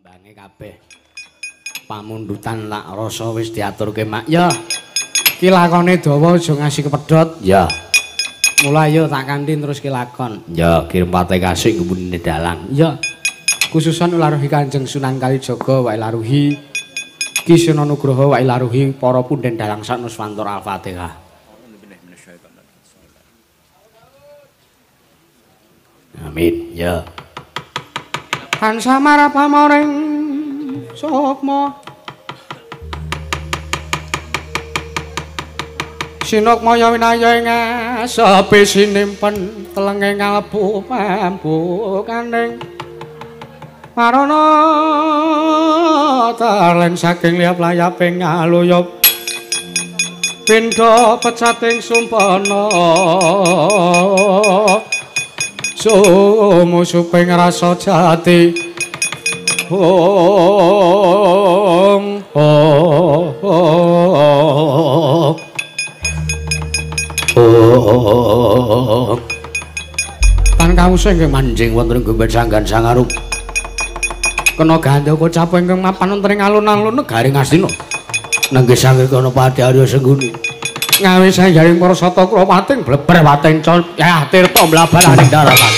Mbange kabeh pamundutan lak rasa wis diaturke mak. Ya. Ki lakone dawa aja ngasih kepedhot. Ya. Mulai yo tak kanthi terus ki lakon. Ya, kirim pate kasih ngembune dalang. Ya. Khususan laruhi Kanjeng Sunan Kalijaga wae laruhi Ki Sena Nugraha wae laruhi para punden dalang saknuswantor Al-Fatihah. Amin. Ya. Hansa marapamoring sukma Sinukmaya winaya ing sepi sinimpen telenge kalbu pambukaning marana talen saking liap layaping ngaluyup pindha pecating sumpana sumusuping rasa jati Tan kawusa ingkang manjing wonten ing Gumbet Sanggan Sangarup kena gandha kocap ingkang mapan wonten ing alun-alun Negaring Astina nenggih sanggih kana Pati Arya Sengguni ngawi sanggaring para sata kula pating bleber wating ya tirta mlabaraning daratan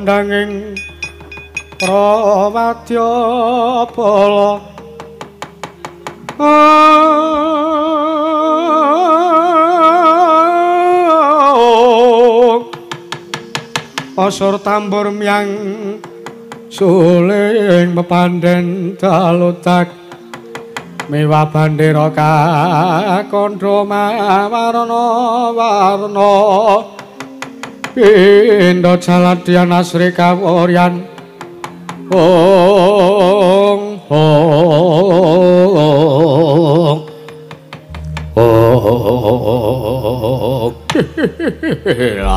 nanging prawadya bala osor tambur miang suling pepanden dalutak mewah bandera kakandha warna-warna pindha jaladyan asri kaworyan ong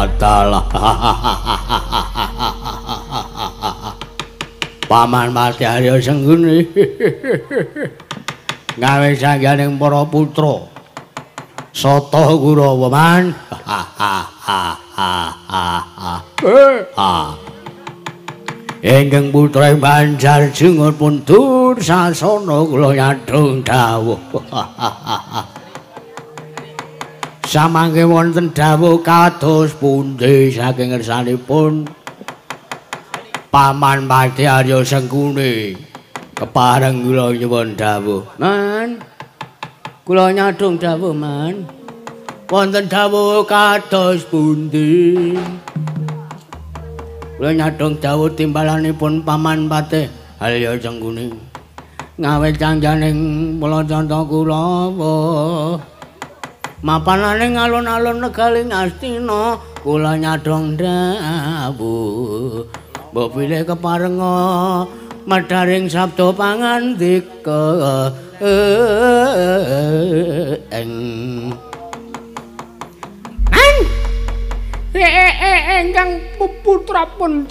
adalah Paman Mati Arya Sengguni gawe sangganing para putra Sata Kurawa man ingkang putra Banjar Jungur puntur sasana kula nyadhong dawuh samangke wonten dawuh kados pundi saking ngersanipun Paman Mati Arya Sengguni kepareng kula nyuwun dawuh man kula nyadhong dawuh man wonten dawuh kados pundi kula nyadhong dawuh timbalanipun Paman Mati Arya Sengguni ngawe cangjaning Palacandra Kurawa mapananing alun-alun negaling Astina kula nyadhong dawuh mbok pilih keparenga madharing sabda pangandika engkang putra pun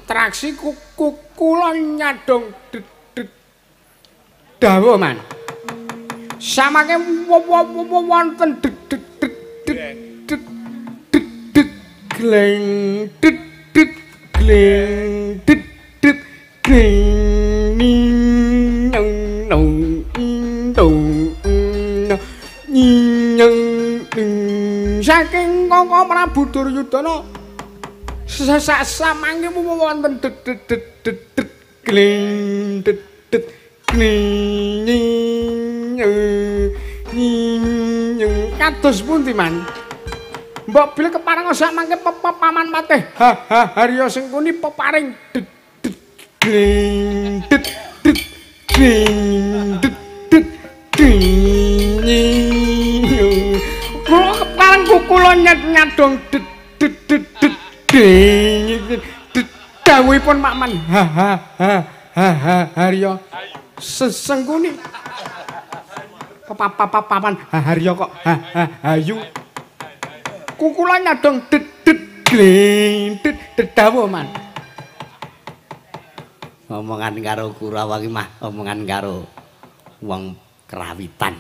traksi kula nyadhong dawuh man samangke wonten gleng gleng saking Kangka Prabu Duryudana samangke wonten gleng kados pundi man mbok bilih kepareng samangke Paman Mati Arya Sengguni peparing kula kepareng kula nyadhong dawuhipun Makman Arya Sengguni Paman Harya kok hayu kukula nyadhong dawuh man omongan karo Kurawa ki mah omongan karo wong kerawitan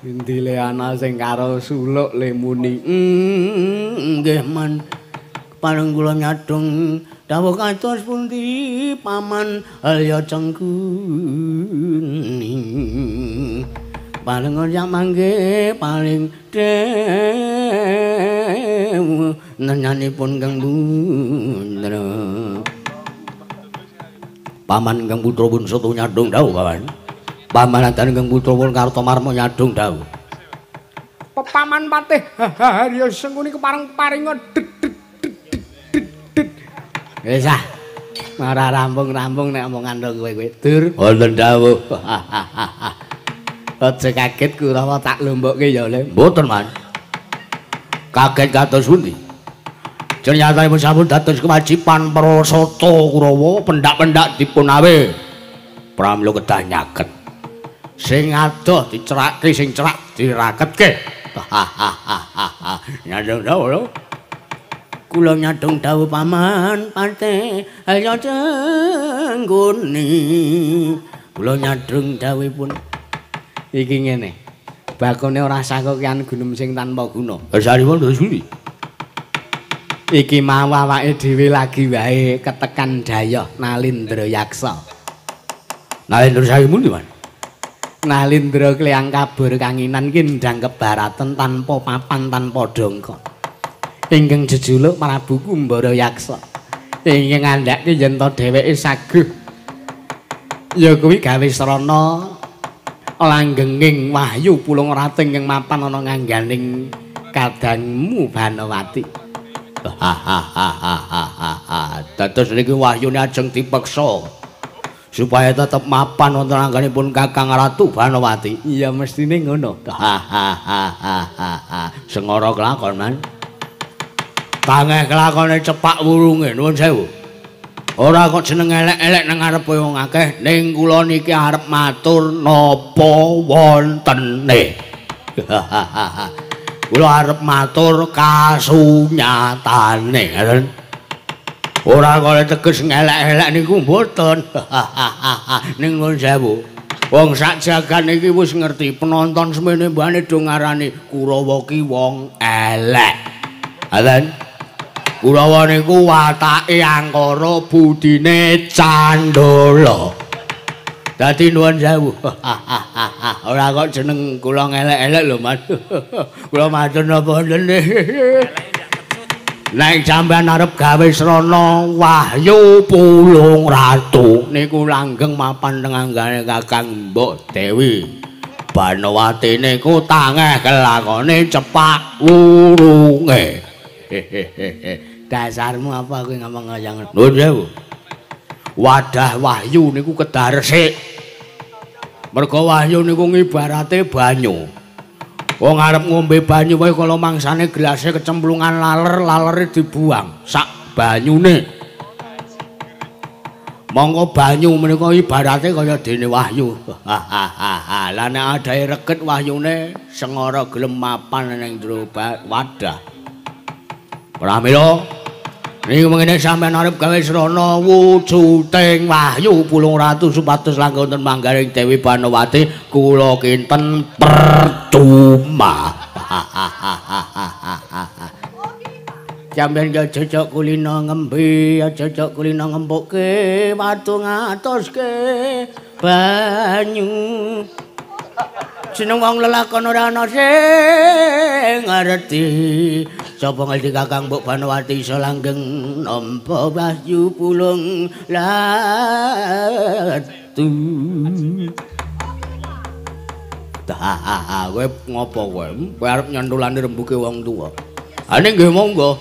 indile ana sing karo suluk le muni nggih man pareng kula nyadhong dawuh kados pundi Paman Arya Sengguni paling ora mangke paling dewe nenyanipun Kang Bundra Paman Kang Putra pun soto nyadhong dawuh Paman antane Kang Putra pun Kartomarma nyadhong dawuh Paman Patih Arya Sengguni kepareng paringa wis ah ora rampung-rampung nek omongan kowe dur wonten dawuh aja kaget Kurawa tak lombokke ya le mboten man kaget kados pundi ternyatipun sampun dados kewajiban para Sata Kurawa pendak-pendak dipun awe pramila kedah nyaket sing adoh dicerakke sing cerak diraketke nyadong dawuh lho kula nyadhong dawuh Paman Patih Arya Sengguni kula nyadhong dawuhipun iki ngene bakone ora sakokean gunung sing tanpa guna saripun terus pundi iki mau awake dhewe lagi wae ketekan dayoh Nalindra Yaksa Nalindra saiki pundi man Nalindra Klyang Kabur Kanginan ki ndang kebaraten tanpa papan tanpa dongko ingkang jejuluk Prabu Kumbara Yaksa ingkang ngandhake yen to dheweke saguh ya kuwi gawe srana langgenging wahyu pulung rating ing mapan ana ngangganing kadangmu Banowati. Dados niki wahyune ajeng dipeksa supaya tetep mapan wonten anggenipun Kakang Ratu Banowati. Iya mestine ngono. Sengara kelakon, Man. Tangeh kelakone cepak wurunge nuwun sewu. Ora kok jeneng elek-elek nang ngarepe wong akeh, ning kula niki arep matur napa wontene. Kula arep matur kasunyatane, ngoten. Ora kok teges ngelek-elek niku mboten. Ning nuwun sewu. Wong sak jagat niki wis ngerti penonton semene mbane do ngarani Kurawa ki wong elek. Ngoten. Kurawa niku watake angkara budine candala. Dadi nuwun sewu. Ora kok jeneng kula ngelek-elek lho, Mas. Kula matur napa wonten. Nek sampean arep gawe srana Wahyu Pulung Ratu niku langgeng mapan teng anggane Kakang Mbok Dewi Banowati niku tangeh kelakone cepak wurunge. Dasarmu apa kowe ngomong kaya ngono? Nuwun sewu. Wadah wahyu niku kedah resik. Mergo wahyu niku ngibarate banyu. Wong arep ngombe banyu wae kala mangsane gelasé kecemplungan laler dibuang sak banyune. Monggo banyu menika ibarate kaya dene wahyu. Lah nek adahe reget wahyune sengara gelem mapan ning jero wadah. Pramila niku mengene sampeyan arep gawe srana wujuding Wahyu Pulung Ratu supados langgeng wonten manggaring Dewi Banowati kula kinten percuma. Sampeyan aja cocok kulina ngembe, aja cocok kulina ngempukke, watu ngatoske banyu. Jeneng wong lelakon ora ana sing ngerti. Sapa ngerti Kakang Mbok Banowati iso langgeng nampa Wahyu Pulung Ratu. Kowe ngopo kowe? Kowe arep nyantulane rembuke wong tuwa. Ha ning nggih monggo.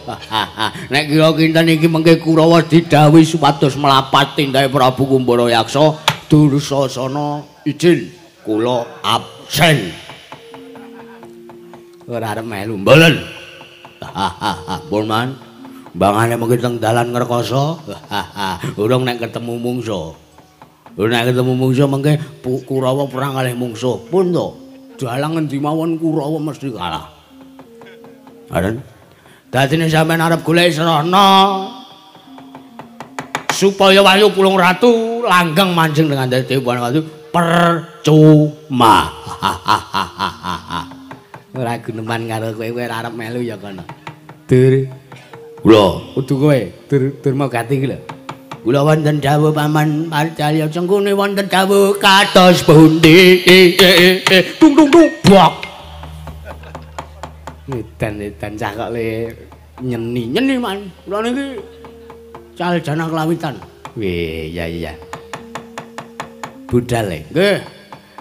Nek kira kinten iki mengke Kurawa didhawuhi supados mlapat tindahe Prabu Kumbara Yaksa, Dursasana izin kula absen. Ora arep melu mbolen. Pun Man, bangane mungkin teng dalan ngrekoso. Urung nek ketemu mungsuh. Nek ketemu mungsuh mengke Kurawa perang kalih mungsuh. Pun to, dalang endi mawon Kurawa mesti kalah. Aden. Dadine sampean arep golek srana supaya Wahyu Pulung Ratu langgeng manjing dengan Dewi Banowati percuma. Ora guneman karo kowe arep melu ya kono. Dur. Kula kudu kowe Durma Gati iki lho. Kula wonten dawuh Paman Parcaya cengkune wonten dawuh kados pundi. Tung tung tung bak. Edan cah kok le nyeni Man. Kula niki caljana kelawitan. Weh, iya. Budal e. Nggih.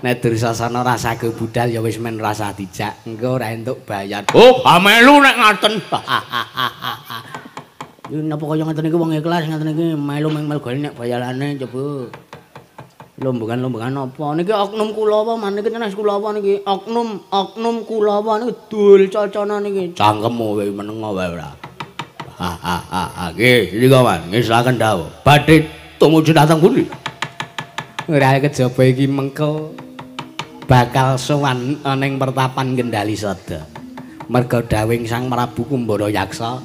Nek Dursasana rasake budal ya wis men rasa dijak, engko ora entuk bayar. Oh, melu nek ngaten. Iki napa kaya ngaten iki wong ikhlas ngaten iki melu golek nek bayarane coba. Lombongan apa? Niki oknum Kulawa man niki tenan Kulawa niki. Oknum Kulawa niki dul cocona niki. Cangkemmu wae menengo wae ora. Nggih, nika Man, ngisaken dawuh. Badhe tumuju dhateng pundi? Ora kejaba iki mengko bakal sowan ning pertapan Kendali Sada. Merga dawing Sang Prabu Kumbara Yaksa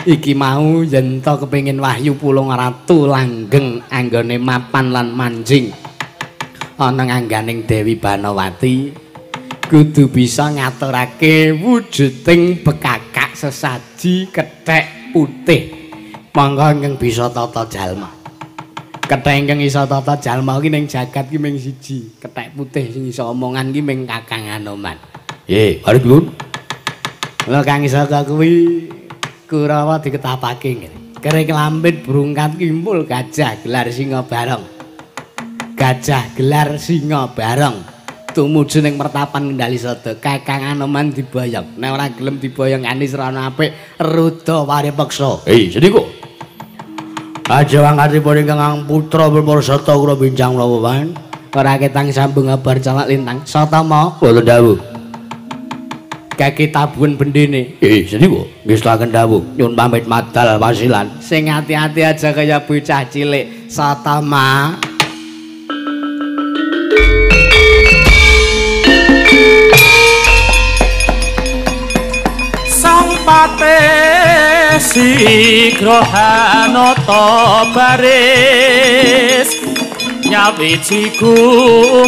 iki mau yen to kepengin Wahyu Pulung Ratu langgeng anggone mapan lan manjing ana ngangganing Dewi Banowati kudu bisa ngaturake wujuding bekakak sesaji kethek putih mangga ingkang bisa tata jalma. Kethek ingkang iso tata jalma iki ning jagat iki mung siji, kethek putih sing iso omongan iki mung Kakang Anoman. Nggih, arep nuwun. Lha Kang iso kuwi Kurawa diketapake ngene. Kerek lampit brungkat kimpul gajah gelar singa bareng. Gajah gelar singa bareng. tumuju ning mertapan Kendali Sada. Kakang Anoman diboyong. Nek ora gelem diboyong Ani Srana apik, rudha paripeksa. Sediko. Aja wangkatipun ingkang putra Purwosata kula bincang napa wae. Ora ketang sambung kabar calak lintang. Satama boten dawuh. Kaki tabuhan bendene. Sediko. Nggih setaken dawuh. Nyun pamit madal wasilan. Sing hati-hati aja kaya bocah cilik. Satama. Sang Patih sigra hanata baris nyawiji gumolong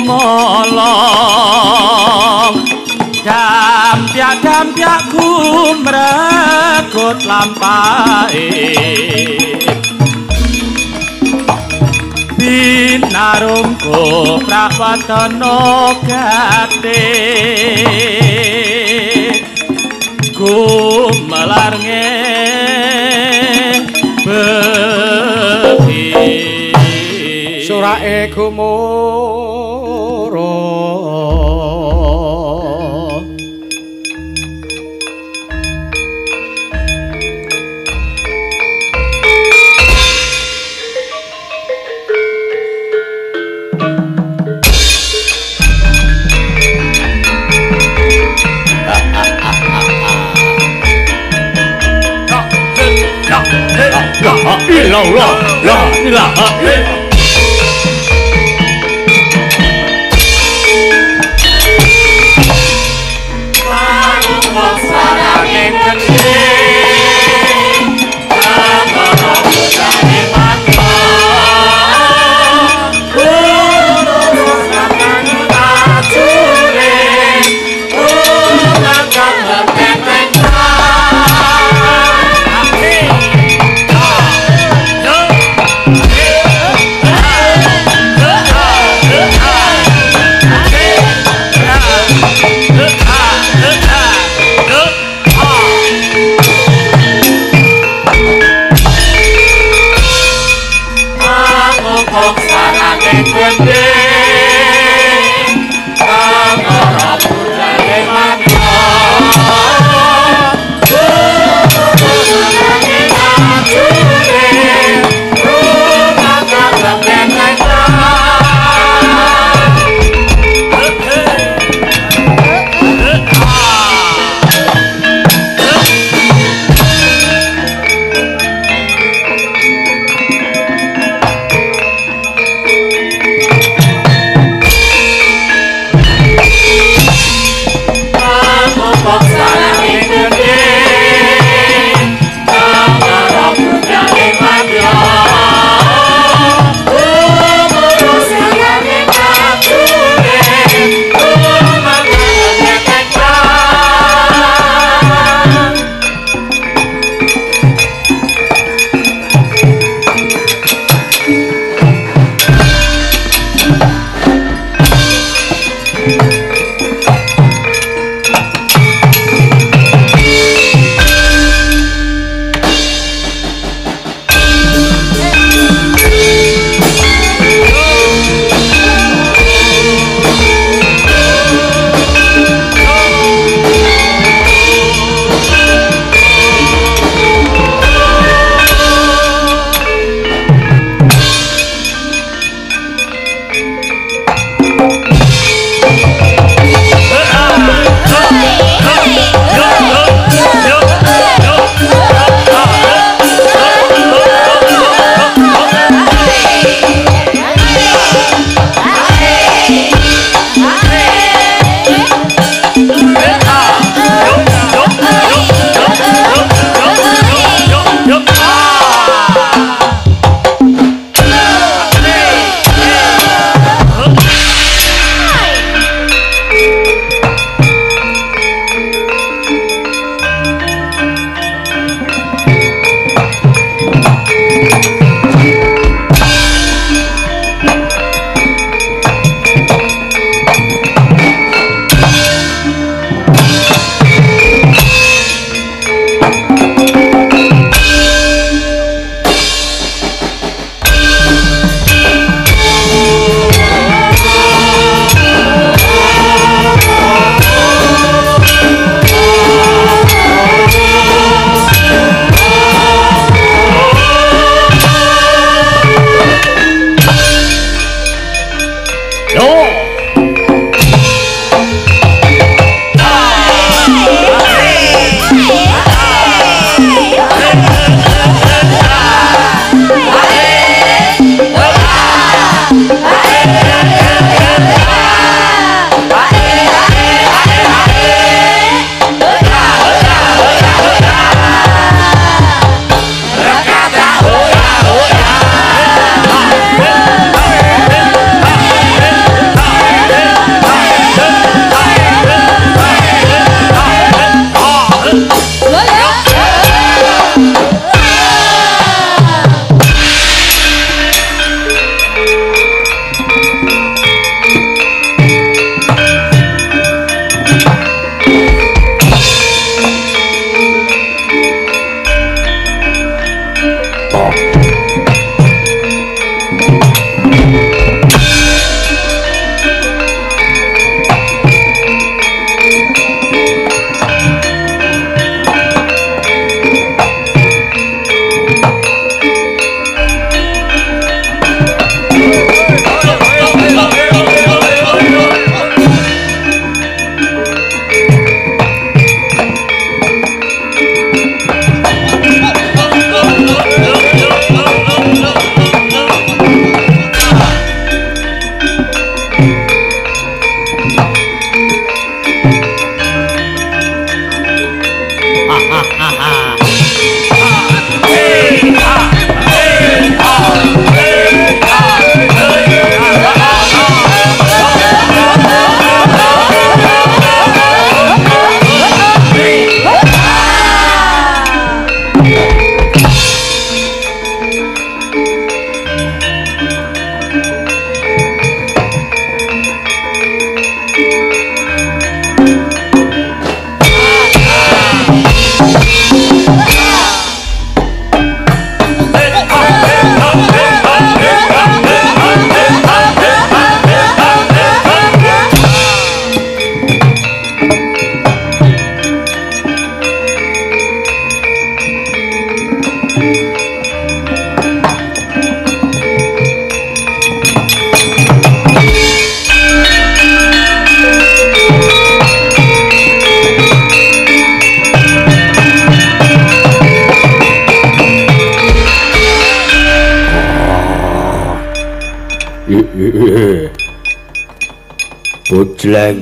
dampyak gumregut lampahe binarungku prawatana gate gumelarnge beki surake gumoro la ilaha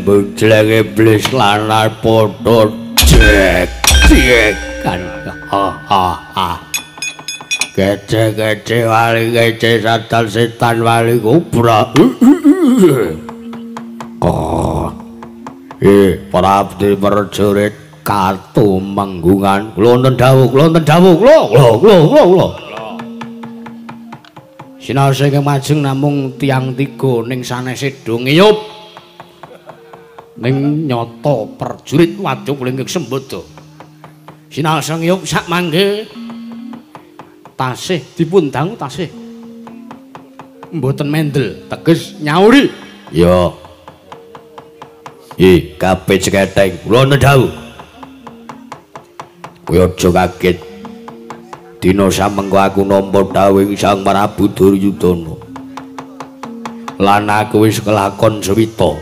Bujleng iblis lanang padha cek kan kece wali kece setan wali kubra Prabdi prajurit kartu manggungan klonten dawuh Sinaos sing majeng namung tiang tiga ning sanese do ngiyup ning nyata prajurit waduk linggih sembada. Sinaos ngiyup sak mangke tasih dipun dangu tasih mboten mendel teges nyauri. Ya. Kabeh cekething kula nedhawuh. Kowe aja kaget. Dina samengko aku nampa dawuh Sang Prabu Duryudana. Lan aku wis kelakon suwita.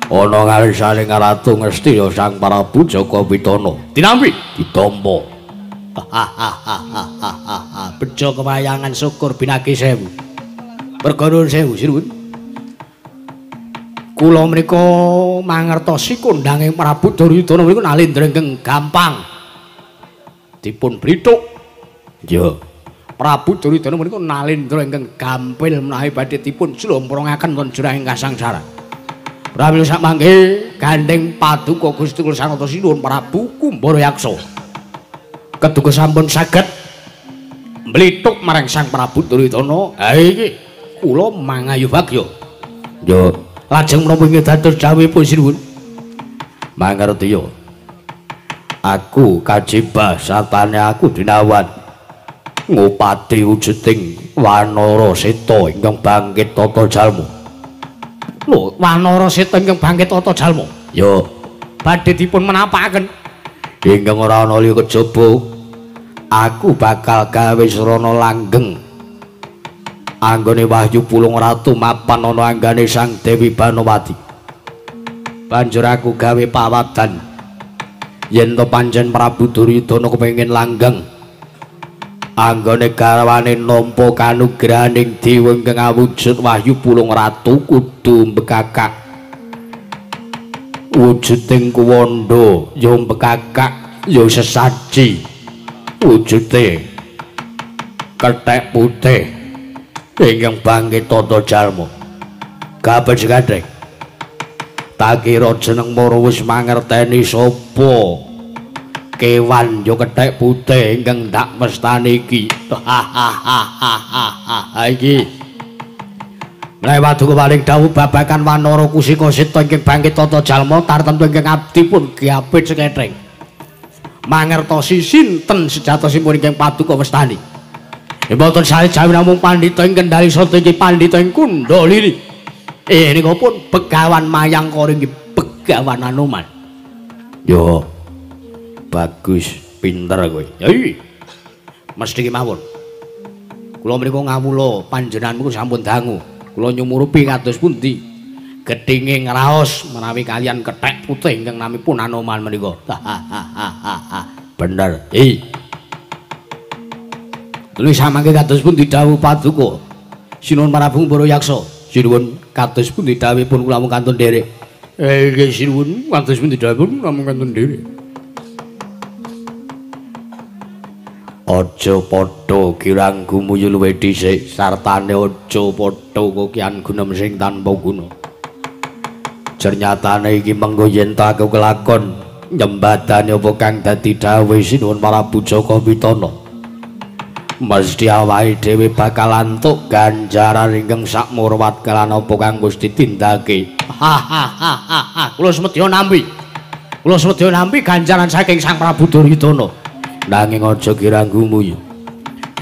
Ana ngarsane Ratu Ngastina Sang Prabu Jaka Pitana. Dinampi ditampa. Bejo kewayangan syukur binagi sewu. Perkara sewu sinuwun. Kula menika mangertosi kondhange Prabu Duryudana menika nalindrengkeng gampang dipun blithuk. Ya. Prabu Duryudana menika nalindra ingkang gampil menawi badhe dipun jlomporongaken wonten jurang kasangsara. Pramila sak mangke gandeng paduka Gusti Kula Sang Antasena nuwun Prabu Kumbaraksa. Keduga sampun saged mblithuk marang Sang Prabu Duryudana. Ha iki kula mangayu bagya. Ya, lajeng menapa inggih dados dawuhipun sinuwun? Mangerti ya. Aku kajibah satane aku dinawan ngupati wujuding Wanara Seta ingkang bangkit tata jalma. Lho, Wanara Seta ingkang bangkit tata jalma. Ya, badhe dipun menapakaken ingkang ora ana liya kejaba. Aku bakal gawe srana langgeng anggone Wahyu Pulung Ratu mapan ana anggane Sang Dewi Banowati. Banjur aku gawe pawadan yen to pancen Prabu Duryudana kepengin langgeng anggone garwane nampa kanugrahaning dewa ingkang awujud Wahyu Pulung Ratu kudu mbekakak wujuding kuwanda ya mbekakak ya sesaji wujude kethek putih ingkang bangkit tata jalma. Kabeh sekadhek tak kira jeneng mara wis mangerteni sapa kewan yo kethek putih ingkang ndak mestani iki. Iki lewat duka paling dawuh babagan Wanara Kusika Seta ingkang bangkit tata jalma tartemtu ingkang abdi pun giapit sekething mangertosi sinten sejatosipun ingkang paduka mestani. Mboten sae jawi namung pandhita ing Kendari Sata iki pandhita ing Kundalini. Nika pun Begawan Mayangkara inggih Begawan Anoman. Yo. Bagus, pinter kowe. Hei. Mesti ki mawon. Kula mriku ngawula panjenenganmu sampun dangu. Kula nyumurupi kados pundi? Gedhinge ngraos menawi kalian kethek putih ingkang namipun Anoman menika. Bener. Hei. Tulis samangke kados pundi dawuh Paduka Sinuwun Prabu Barayaksa. Sinuwun kados pundi dawuhipun kula mung kantun nderek. Nggih sinuwun kados pundi dawuhipun kula mung kantun nderek. Aja padha kirang gumuyu luwih dhisik sartane aja padha kokian gunem sing tanpa guna. Ternyatane iki mengko yen ta aku kelakon nyembadane apa kang dadi dawuh Sinuwun Prabu Jaka Pitana. Mesti awake dhewe bakal antuk ganjaran ingkang sakmurwat kalan apa kang Gusti tindake. Kula semedya nampi. Kula semedya nampi ganjaran saking Sang Prabu Duryudana. Nanging aja kirang gumuyu.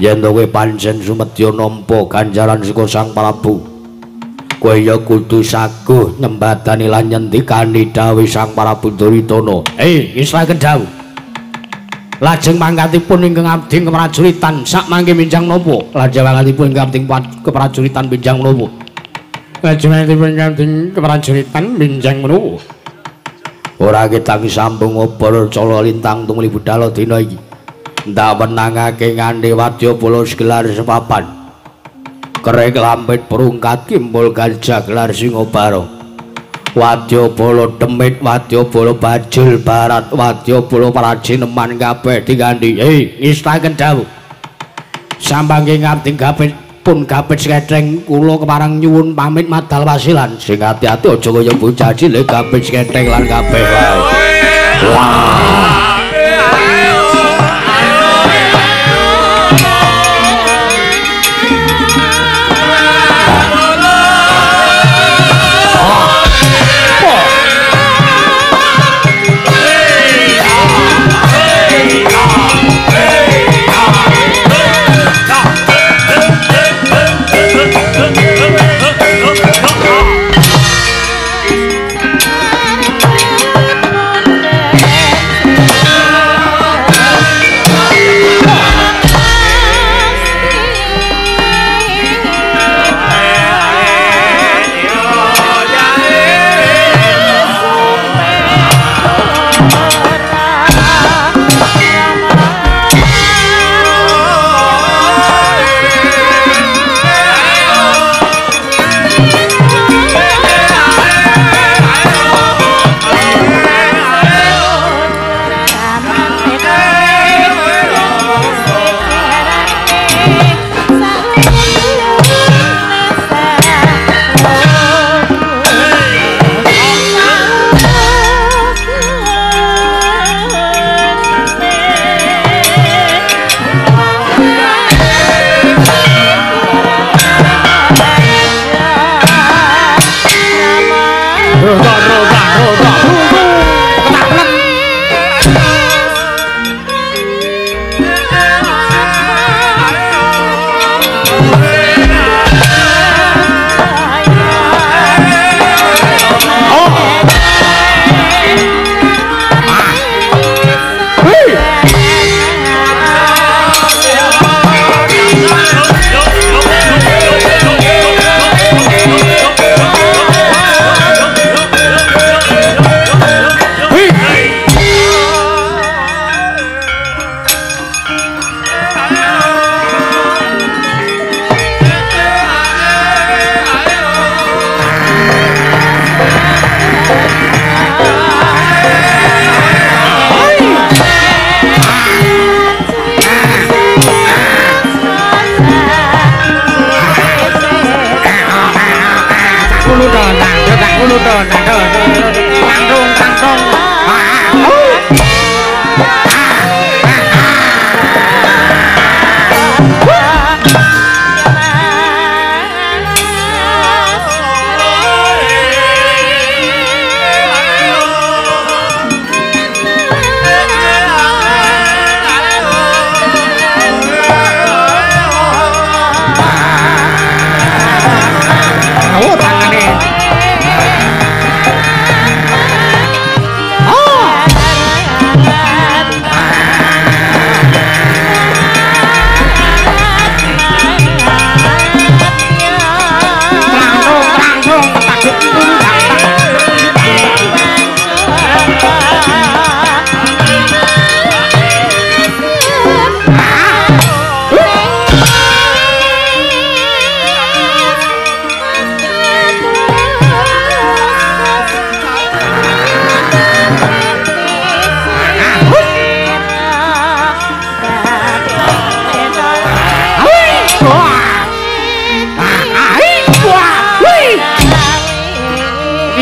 Yen kowe pancen sumedya nampa ganjaran saka Sang Prabu, kowe ya kudu saguh nyembadani lan nyendikani dawuh Sang Prabu Duryudana. Israken dawuh. Lajeng mangkatipun ingkang abdi keprajuritan sak mangke minjang napa? Lajeng mangkatipun ingkang abdi keprajuritan minjang napa? Lajeng mangkatipun ingkang abdi keprajuritan minjang napa? Ora ketang sambung obor cala lintang tumuli budal dina iki. Ndak menangake ngandhe wadya bola gelar sepapan. Kerek lampit perungkat kimpul gajah gelar Singobara. Wadya bola demit, wadya bola bajul barat, wadya bola prajineman kabeh digandhi. Ngestaken dawuh. Sampangke ngabdi gapit pun gapit sketheng kula keparang nyuwun pamit madal wasilan. Sing ati-ati aja kaya bocah cilik gapit sketheng lan kabeh wae.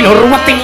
Nurwati.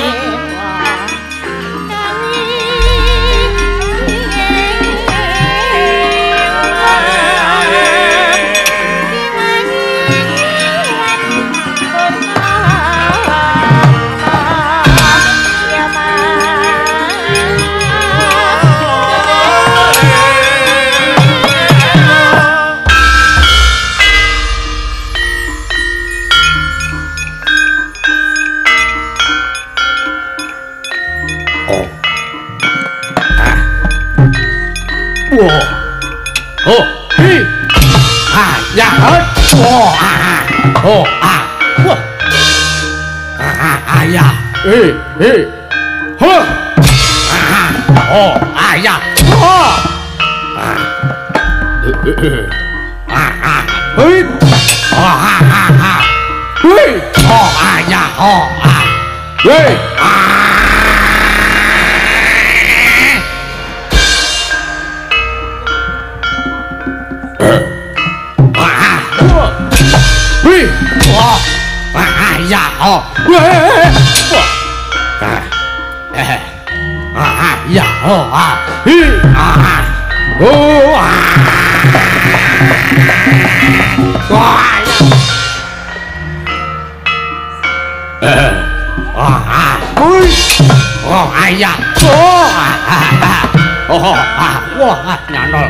Nyantol.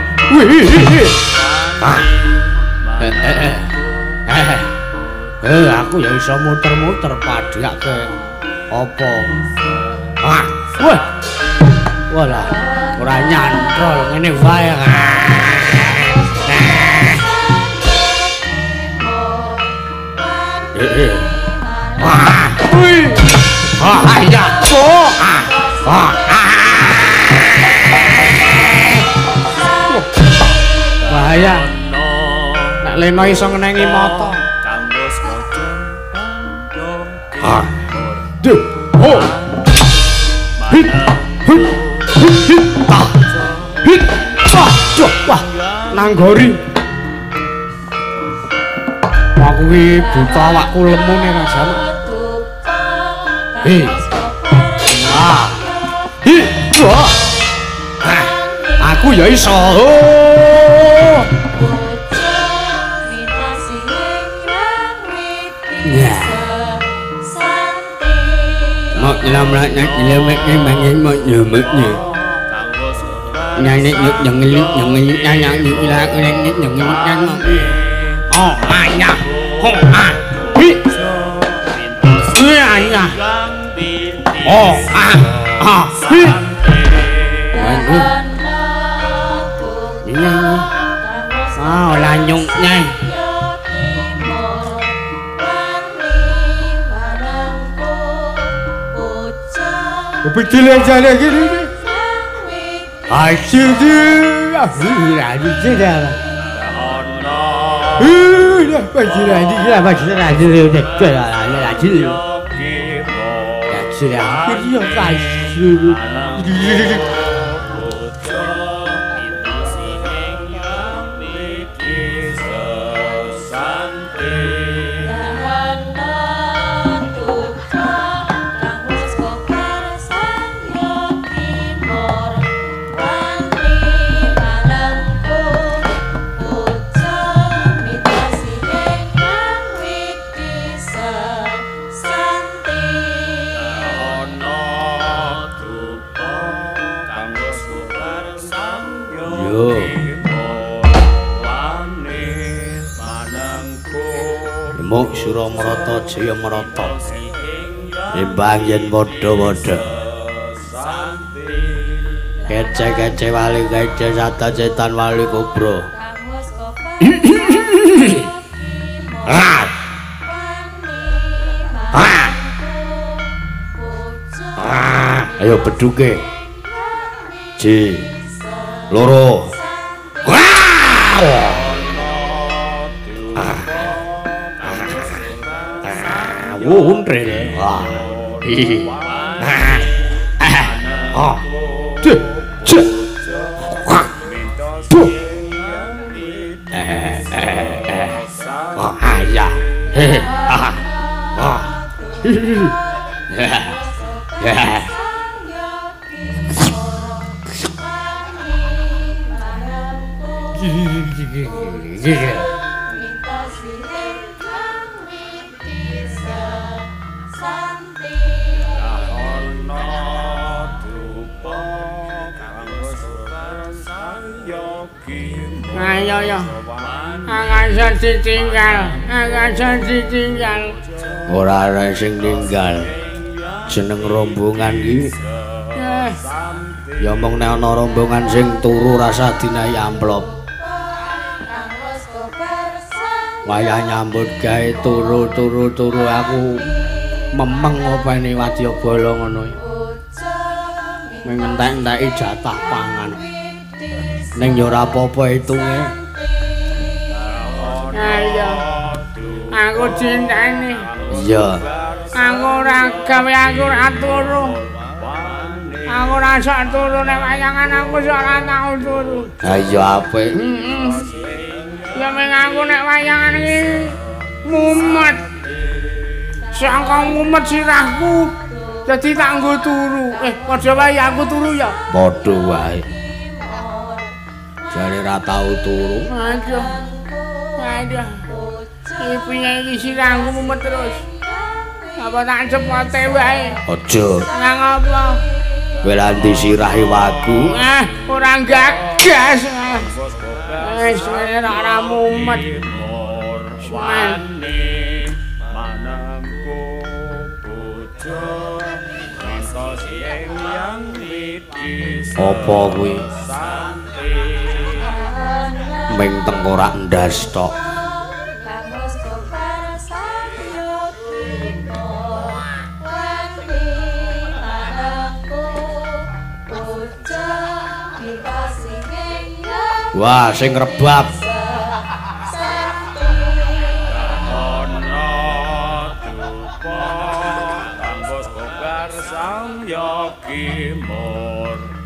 Aku ya iso muter-muter padhake apa. Wah. Walah, ora nyantol ngene wae. Ya. Bahaya. Nek Lena iso ngenengi mata. Duh. Oh. Hit. Wah, nanggori. Aku iki buta awakku lemune rasane. Aku ya iso. Một lòng là nhớ mấy cái bạn nhớ một nhiều mất nhiều. Nhà này nhận nhà những là cái này nhận nhanh mà. Ai nha. Hi. Ai nha. Hi. Là nhung nhanh. Betul aja lagi ni. Asyik lah, asyik dah. Dah pasti dah, dia pasti dah dia dah dah dah asyik. Asyik dah, dia asyik. Muk Suramarata Jaya Marata imbang yen padha-padha kece-kece wali kece sata setan wali kobra ayo beduke Ji loro untre wah Ayo yo. Angasa ditinggal. Ora ana sing ninggal. Jeneng rombongan iki. Ya mung nek ana rombongan sing turu rasa dinahi amplop. Wayah nyambut gawe turu aku memeng opene wadyabala ngono. Mengentek-enteki jatah pangan. Ning ya ora apa-apa hitunge. Ayo. Aku cintane. Iya. Aku ora gawe aku ora turu. Aku ora sok turu nek wayangan aku sok ora tau turu. Ha iya apik. Ya meng aku nek wayangan iki mumet. Sangka mumet sirahku. Dadi tak nggo turu. Padha wae aku turu ya. Padha wae. Jare ra tau turu. Aduh. Iki piye iki sirahku mumet terus. Apa tak cepote wae? Aja. Nang apa? Kowe lanti sirahe wagu. Ora gagas. Wis ora mumet. Manangku bojo rasa sing yang litis. Apa kuwi? Ming tengkorak ndas tok. Wah, sing rebab.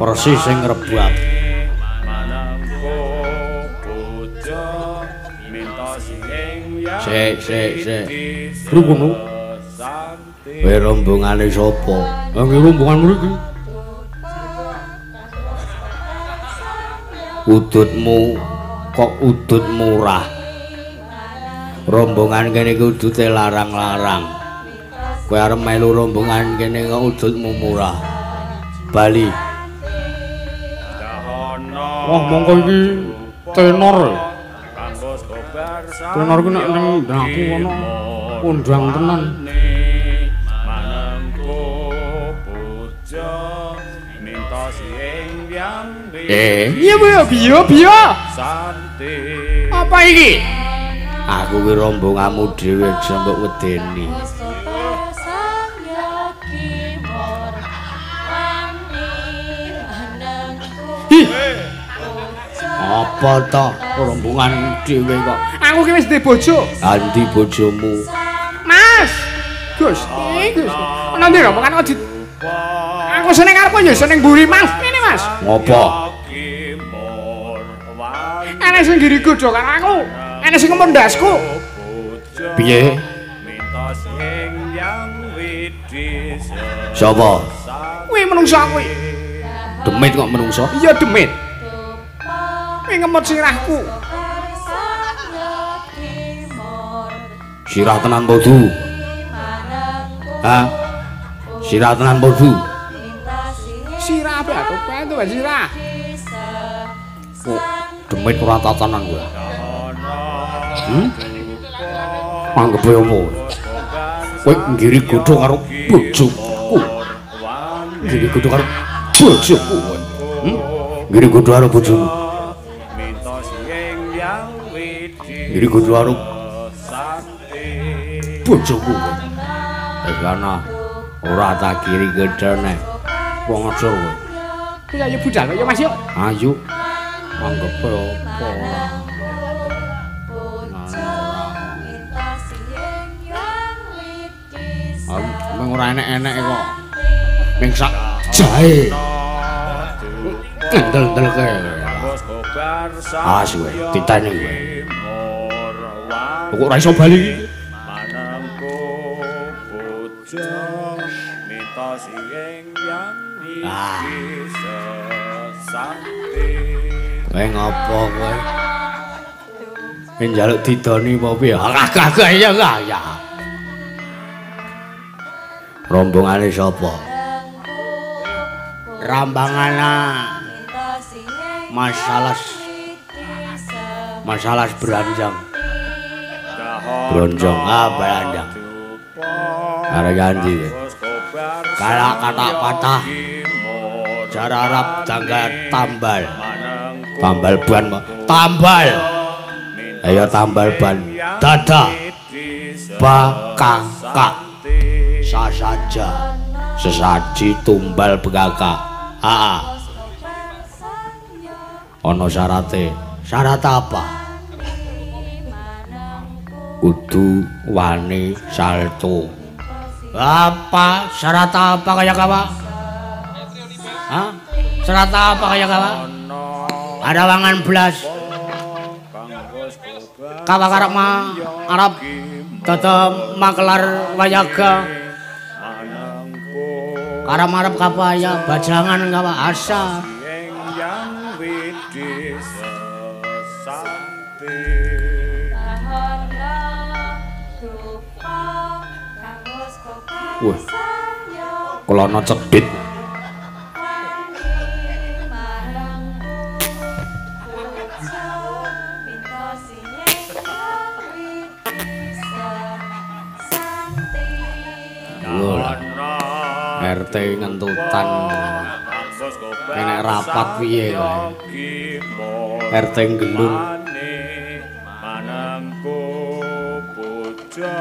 Persis sing rebab. Sik. Rungono. Kowe rombongane sapa? Lah rombongan mriki. Udutmu kok udut murah. Rombongan kene iki udute larang-larang. Kowe arep melu rombongan kene kok udutmu murah. Bali. Wah, mongko iki tenor. Tenor ku nek ning aku ngono kondang tenan. Iya biyo. Apa iki? Aku ki rombonganmu dhewe jembok wedeni. Apa to rombongan dhewe kok? Aku ki wis duwe bojo. Andi bojomu? Mas. Gus. Ana ndi rombongan kok aku seneng arep ya seneng mburi Mas. Ngene Mas. Ngopo? Ana sing ngiri godho karo aku. Ana sing ngomondasku. Piye? Sapa? Kuwi menungsa kuwi. Demit kok menungso? Iya demit. Kuwi ngemot sirahku. Sirah tenan podu. Hah? Sirah tenan podu. Sirah apa aku pengen tuh sirah. Oh, demit ora tatanan kowe. Anggep yo opo? Kowe ngiri godho karo bojoku. Ngiri godho karo bojoku. Ngiri godho karo bojoku. Ngiri godho karo bojoku. Karena ora tak kiri gedene. Wong aja kowe. Kuwi ayo budal ya Mas yo. Ayo. Anggep apa? Meng ora enek-enek kok. Ming sak jahe. Kendel-ndelke. Awas kowe, diteni kowe. Kok ora iso bali iki? Kowe ngopo kowe? Njaluk didoni apa piye? Kagak ya ya. Rombongane sapa? Rambangana masalah beranjang. Bronjong beranjang. Arek ganti. Kala kata patah. Cara Arab tangga tambal. Tambal ban. Tambal. Ayo tambal ban. Dada. Bakaka. Sasaja. Sesaji tumbal begaka. Ono syarate. Syarat apa? Kudu wani salto. Apa? Syarat apa kayak apa? Hah? Syarat apa kayak apa? Ada wangan belas. Kawa karep ma Arab tata makelar wayaga. Karep arep kapaya bajangan kawa asa. Wah, kelana cedhit. RT ngentutan. Kene rapat piye kowe? RT gelung. Manangku puja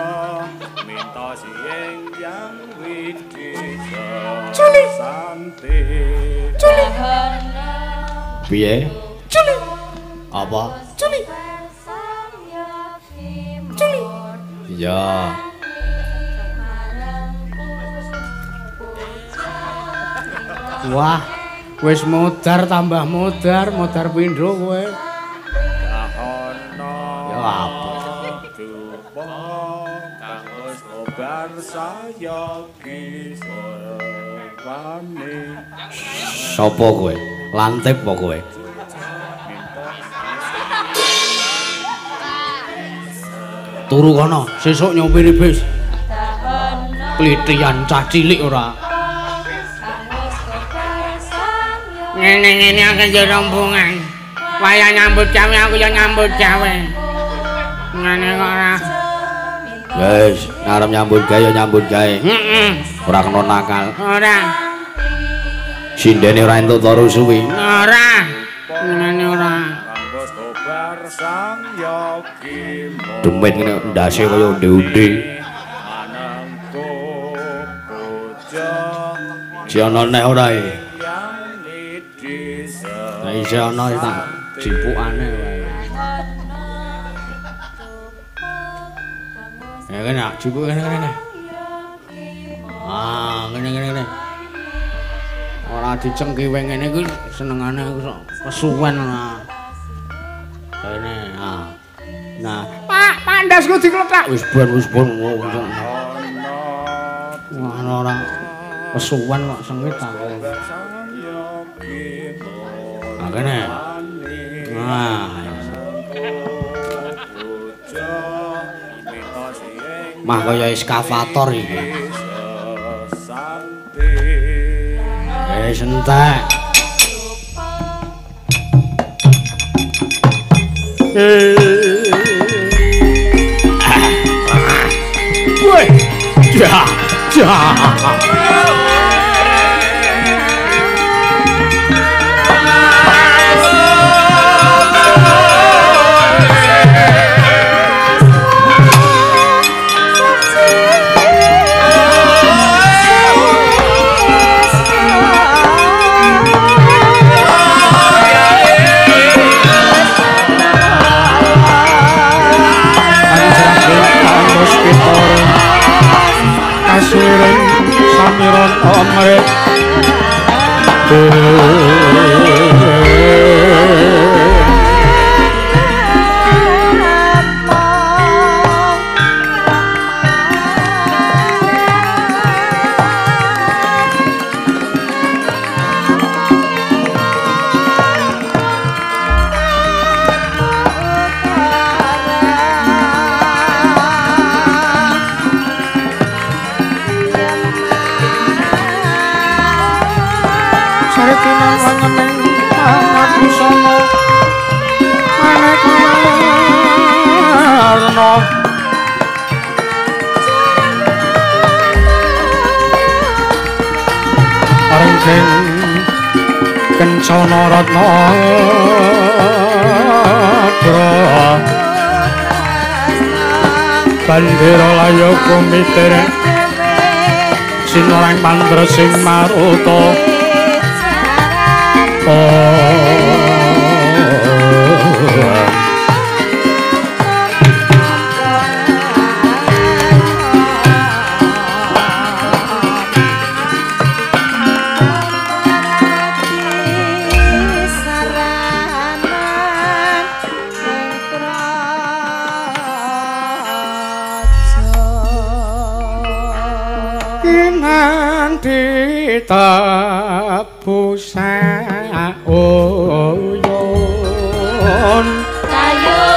minta sieng yang widisa santi. Culi. Piye? Culi. Apa? Culi. Culi. Ya. Wah, wis modar tambah modar pindho kowe. Ya apa? Sopo kowe? Lantip apa kowe? Turu kono, sesuk nyopiri bis. Klitian cah cilik ora. Ngene akan jadi rombongan. Wayah nyambut gawe aku ya nyambut gawe. Ngene kok ora. Wis, arep nyambut gawe ya nyambut gawe. Ora kena nakal. Ora. Sindene ora entuk turu suwi. Ora. Ngene ora. Demit ngene ndase kaya onde-onde. Si ana nek ora iki. Lah isih ana tak jipukane wae. Ya kene jipuk kene. Ngene. Ora dicengkiwe ngene iku senengane aku sok kesuwen lah. Kene Nah, Pak ndasku dikletak. Wis bon. Wah, ora kesuwen kok sengit aku. Kene. Mah kaya eskavator iki. Sentek. Woi. Ja. Kasirin samiron omre saking Kencana Ratna bandera layo kumitir sinorang pandresing maruta tabusa oyon kayong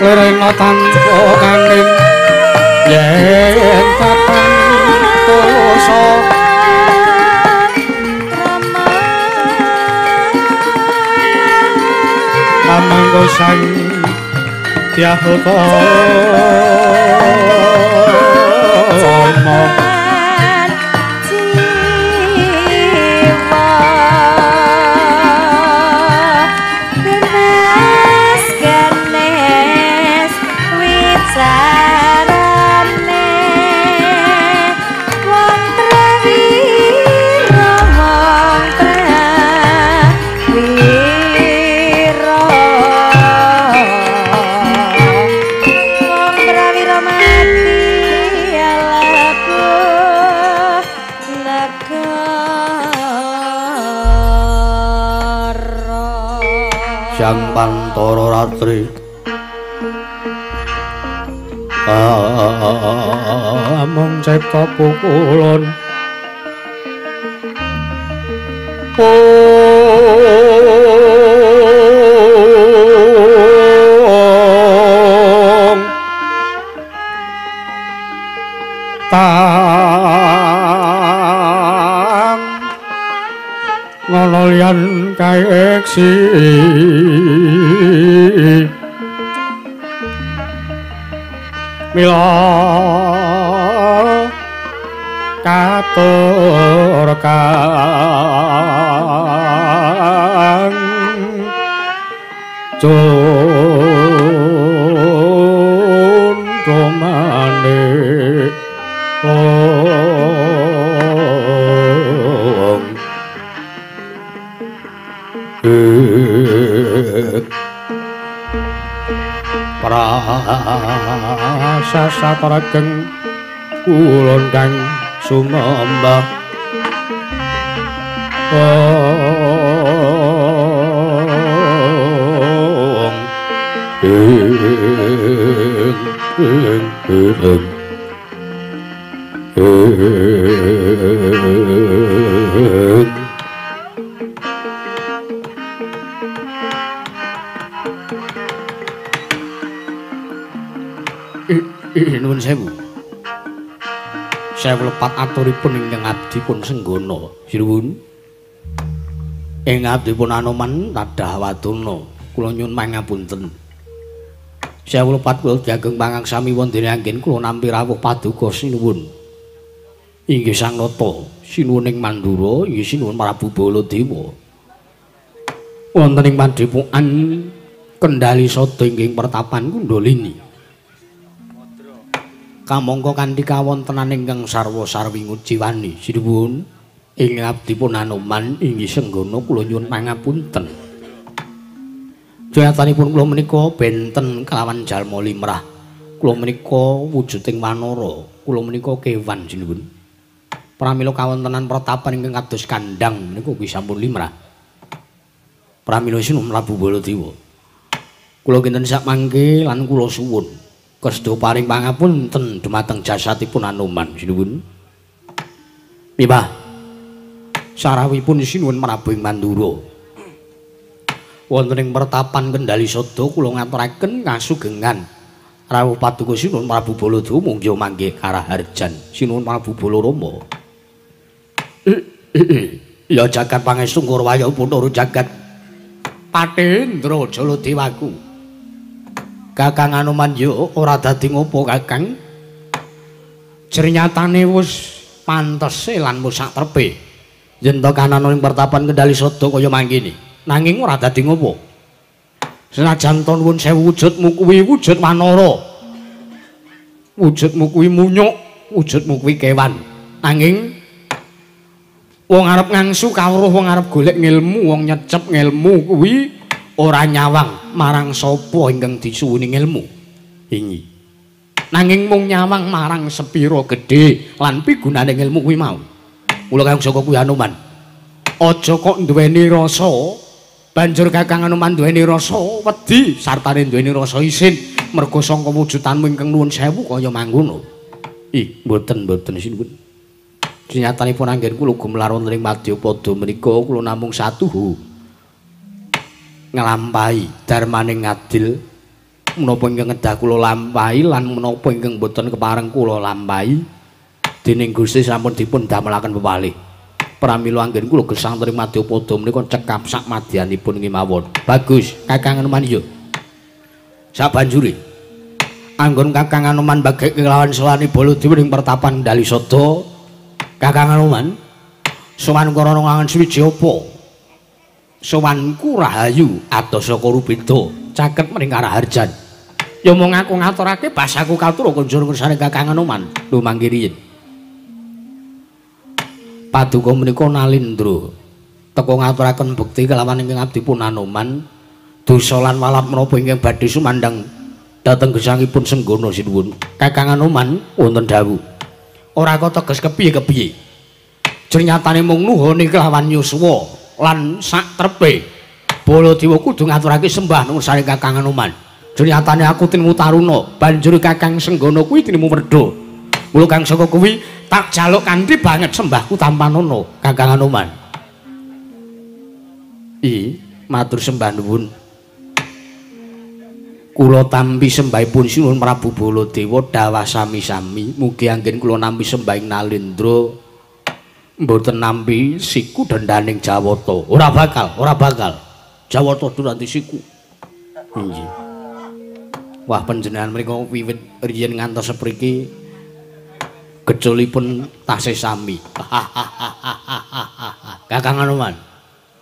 lerena tanpa kanging yen kapan dosa namanggo sang Tyahuta Sang Pantara Ratri amung cipta pukulan tang ngono liyan kaeksi mila katur kang condromane sasatrageng kulon kang sumembah Nuwun sewu. Sewu lepat aturipun ingkang abdi pun senggono. Sinuwun. Ing abdipun Anoman tadah wadana. Kula nyuwun pangapunten. Sewu lepat kula jageng pangangsami wondene anggen kula nampi rawuh paduka sinuwun. Inggih Sang Nata, sinuwun ing Mandura, inggih sinuwun Prabu Baladewa. Wonten ing Padepokan Kendali Sada inggih pertapan Kundalini. Kamangka kanthi kawontenan ingkang sarwa sarwi nguciwani sinuwun ing abdipun Anoman inggih senggono kula nyuwun pangapunten. Jayatanipun kula menika benten kelawan jalma limrah. Kula menika wujuding wanara, kula menika kewan sinuwun. Pramila kawontenan pratapan ingkang kados kandhang menika ugi sampun limrah. Pramila sinuwun Prabu Baladewa. Kula kinten sak mangke lan kula suwun Kasta paring pangapunten dumateng jasadipun Anoman sinuwun. Pipah sarawipun sinuwun Prabu ing Mandura. Wonten ing pertapan Kendali Sada kula ngaturaken kasugengan rawuh paduka sinuwun Prabu Baladewa munggo mangke karaharjan sinuwun Prabu Balarama. Ya jagat pangestu Ngurwaya Punara jagat Patendra Jaladewaku. Kakang Anoman yo ora dadi ngopo Kakang. Jernyatane wis pantese lan wis sak trepe. Yen to kanana ing pertapan Kendali Sada kaya mangkene. Nanging ora dadi ngopo. Senajan to nuwun sewu wujudmu kuwi wujud wanara. Wujudmu kuwi munyuk, wujudmu kuwi kewan. Nanging wong arep ngangsu kawruh, wong arep golek ngilmu, wong nyecep ngilmu kuwi ora nyawang marang sapa ingkang disuwuni ilmu ingi. Nanging mung nyawang marang sepira gedhe lan pigunane ilmu kuwi mau. Mula kang saka kuwi Anoman. Aja kok duweni rasa, banjur Kakang Anoman duweni rasa wedi sartane duweni rasa isin merga sangka wujudanmu ingkang nuwun sewu kaya mangkono. Mboten sinuwun. Dinyatanipun anggen kula gumelar wonten ing Madyapada menika kula namung satuhu nglampahi darmaning ngadil menapa ingkang kedah kula lampahi lan menapa ingkang boten kepareng kula lampahi dening Gusti sampun dipun damelaken pepalih. Pramila anggen kula gesang teng Madyapada menika cekap sak madyanipun ngimawon. Bagus, Kakang Anoman yo. Sabanjure anggon Kakang Anoman bagek kelawan sawani Baladewa ing pertapan Kendali Sada. Kakang Anoman sowan krana ngangen suwiji apa? Sowanku rahayu atos saka Rupita caket mring Karaharjan. Ya mung aku ngaturake basaku katur kunjur kersane Kakang Anoman. Lho mangke riyin. Paduka menika Nalindra teka ngaturaken bekti kelawan ingkang abdipun Anoman dosa lan walap menapa ingkang badhe sumandang dhateng gesangipun Senggana sinuwun. Kakang Anoman wonten dawuh. Ora kok teges kepiye-kepiye. Jernyatane mung nuhune kelawan yuswa lan sak trepe. Baladewa kudu ngaturake sembah nuwun saring Kakang Anoman. Jernyatane aku tinemu taruna, banjur Kakang Senggana kuwi tinemu werda. Mula kang saka kuwi tak jaluk kanthi banget sembahku tanpa nono Kakang Anoman. Matur sembah nuwun. Kula tampi sembahipun sinuwun Prabu Baladewa dawah sami-sami. Mugi anggen kula nampi sembahing Nalindra mboten nampi siku dendaning Jawata. Ora bakal. Jawata duranti siku. Inggih. Wah panjenengan mriku wiwit riyen ngantos sepriki geculipun tasih sami. Kakang Anoman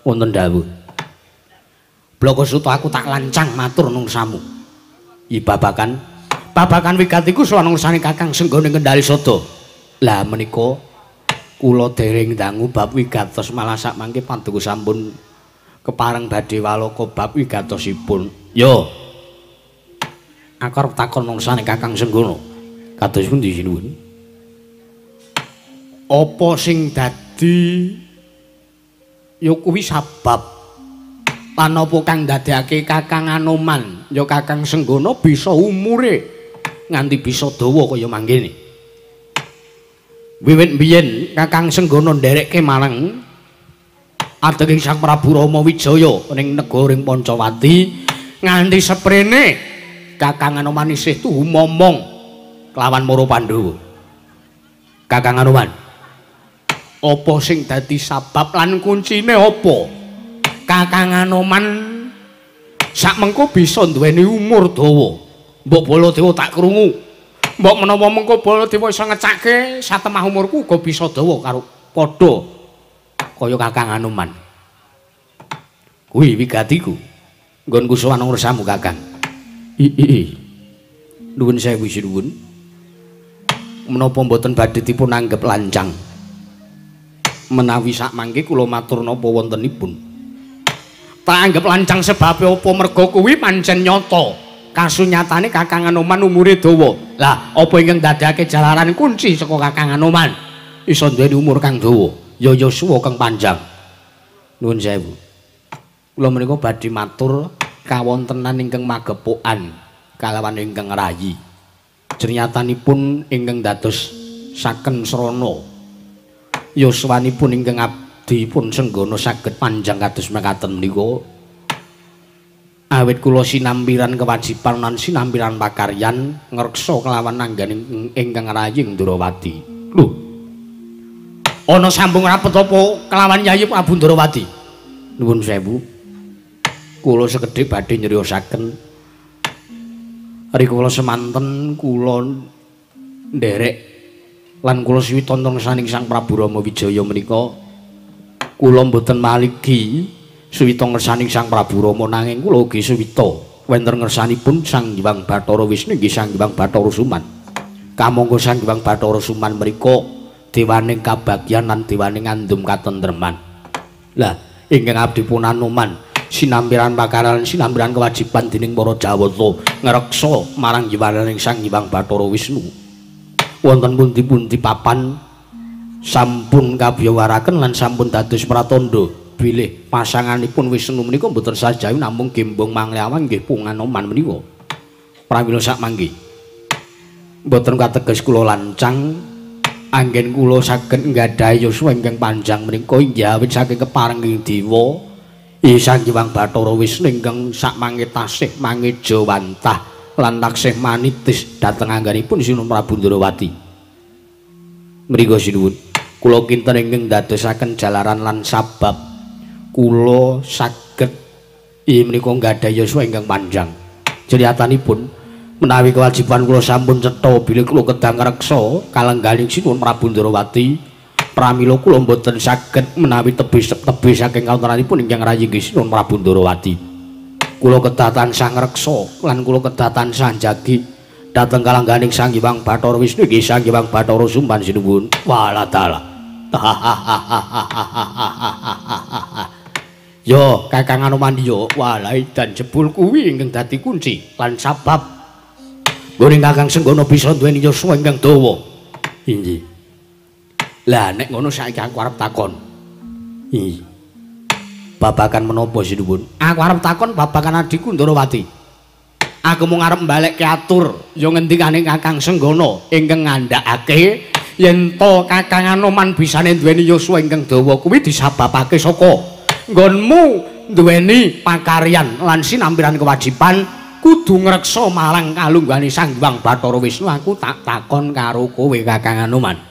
wonten dawuh. Blokasuta aku tak lancang matur nung samu. Babakan wigatiku sowan ngursane Kakang Senggana Kendali Sada. Lah menika kula dereng dangu bab wigatos malah sak mangke paduka sampun kepareng badhe waloka bab wigatosipun. Yo. Aku arep takon mangsane Kakang Senggono. Kados pundi sinuwun? Apa sing dadi ya kuwi sabab lan apa kang dadekake Kakang Anoman ya Kakang Senggono bisa umure nganti bisa dawa kaya mangkene. Wiwit biyen Kakang Senggono nderekke marang adening Sang Prabu Rama Wijaya ning negaring Pancawati nganti seprene Kakang Anoman isih tuhu momong kelawan para Pandhawa. Kakang Anoman, apa sing dadi sabab lan kuncine apa? Kakang Anoman sakmengko bisa duweni umur dawa. Mbok Baladewa tak krungu. Mbok menawa mengko Baladewa iso ngecake satemah umurku uga bisa dawa karo padha kaya Kakang Anoman. Kuwi wigatiku. Nggonku sowan ngrsamu Kakang. Nuwun sewu sinuwun. Menapa mboten badhe dipun anggep lancang? Menawi sak mangke kula matur napa wontenipun. Tak anggap lancang sebab apa merga kuwi pancen nyata. Kasunyatane Kakang Anoman umure dawa. Lah, apa ingkang dadekake jalaran kunci saka Kakang Anoman iso duweni umur kang dawa, ya yuswa kang panjang. Nuwun sewu. Kula menika badhe matur kawontenan ingkang magepokan kalawan ingkang rayi. Jernyatanipun ingkang dados saken srana yuswanipun ingkang abdi pun Senggono saged panjang kados mekaten menika. Awit kula sinambiran kewajiban lan sinambiran pakaryan ngreksa kelawan nangganing ingkang rayi Ndrawati. Lho. Ana sambung rapet apa kelawan Yayi Prabu Ndrawati? Nuwun sewu. Kula sekedhik badhe nyriosaken rikala semanten kula nderek lan kula siwita ngersaning Sang Prabu Rama Wijaya menika kula mboten maligi suwita ngersaning Sang Prabu Rama nanging kula ugi suwita wonten ngersanipun Sang Hyang Bathara Wisnu inggih Sang Hyang Bathara Suman. Kamangka Sang Hyang Bathara Suman menika dewaning kabagyan lan dewaning ngandum katentreman. Lah ingkang abdi pun Anoman sinambiran pakaran sinambiran kewajiban dening para Jawata ngreksa marang yuwaning Sang Hyang Bathara Wisnu. Wonten pundi-pundi papan sampun kabiyawaraken lan sampun dados pratandha bilih pasanganipun Wisnu menika mboten sajawi namung gembong manglawan nggih pun Anoman menika. Pramila sakmangke mboten kateges kula lancang anggen kula saged nggadahi yuswa ingkang panjang menika inggih awit saking keparenging dewa Sang Hyang Bathara Wisnu ingkang sakmangke tasih mangeja wantah lan taksih manitis dhateng anggenipun Sinuwun Prabu Ndrawati. Mriku sinuwun, kula kinten ingkang dadosaken jalaran lan sabab kula saged menika nggadahi yuswa ingkang panjang. Criyatanipun menawi kewajiban kula sampun cetha bilih kula kedah ngreksa kalengganing Sinuwun Prabu Ndrawati. Pramila kula mboten saged menawi tebih saking kawontenanipun ingkang rayi nggih Sinuwun Prabu Ndrawati. Kula kedah tansah ngreksa lan kula kedah tansah njagi dhateng kalengganing Sang Hyang Bathara Wisnu nggih Sang Hyang Bathara Suman sinuwun. Waladala. Yo Kakang Anoman yo walai dan jebul kuwi ingkang dadi kunci lan sabab Goring Kakang Senggono bisa duweni yuswa ingkang dawa. Inggih. Lah nek ngono saiki aku arep takon. Babakan menapa sinuwun? Aku arep takon babakan adikku Ndrawati. Aku mung arep mbalekke atur ya ngendikane Kakang Senggono ingkang ngandhakake yen to Kakang Anoman bisane duweni yuswa ingkang dawa kuwi disababake saka nggonmu duweni pakaryan lan sinambiran kewajiban kudu ngreksa marang kalunggane Sang Hyang Bathara Wisnu. Aku tak takon karo kowe Kakang Anoman.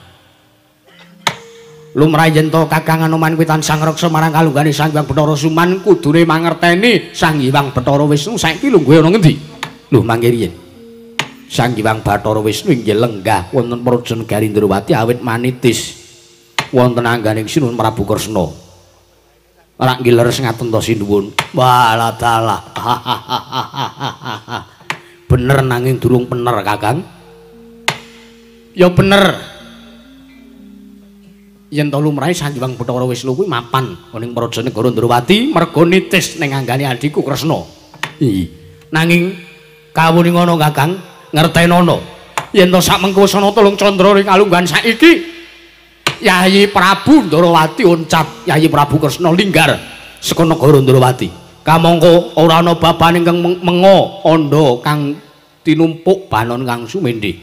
Lumrah yen to Kakang Anoman kuwi tansah ngreksa marang kalunggane Sang Hyang Bathara Suman kudune mangerteni Sang Hyang Bathara Wisnu saiki lungguhe ana ngendi? Lho mangke riyen. Sang Hyang Bathara Wisnu inggih lenggah wonten Praja Negari Ndrawati awit manitis wonten angganing Sinuwun Prabu Kresna. Ora ngiler ngaten to sinuwun. Waladalah. Bener nanging durung bener Kakang. Ya bener. Yen to lumrahe Sang Hyang Bathara Wisnu kuwi mapan ning Praja Negara Ndrawati merga nitis ning anggane adikku Kresna. Nanging Kawuning ngono Kakang, ngertenono. Yen to sak mengko sono tulung candra ring kalunggan saiki. Yayi Prabu Ndarawati oncat, Yayi Prabu Kresna linggar saka negara Ndarawati. Kamangka ora ana babane kang mengo anda kang tinumpuk banon kang sumendhe.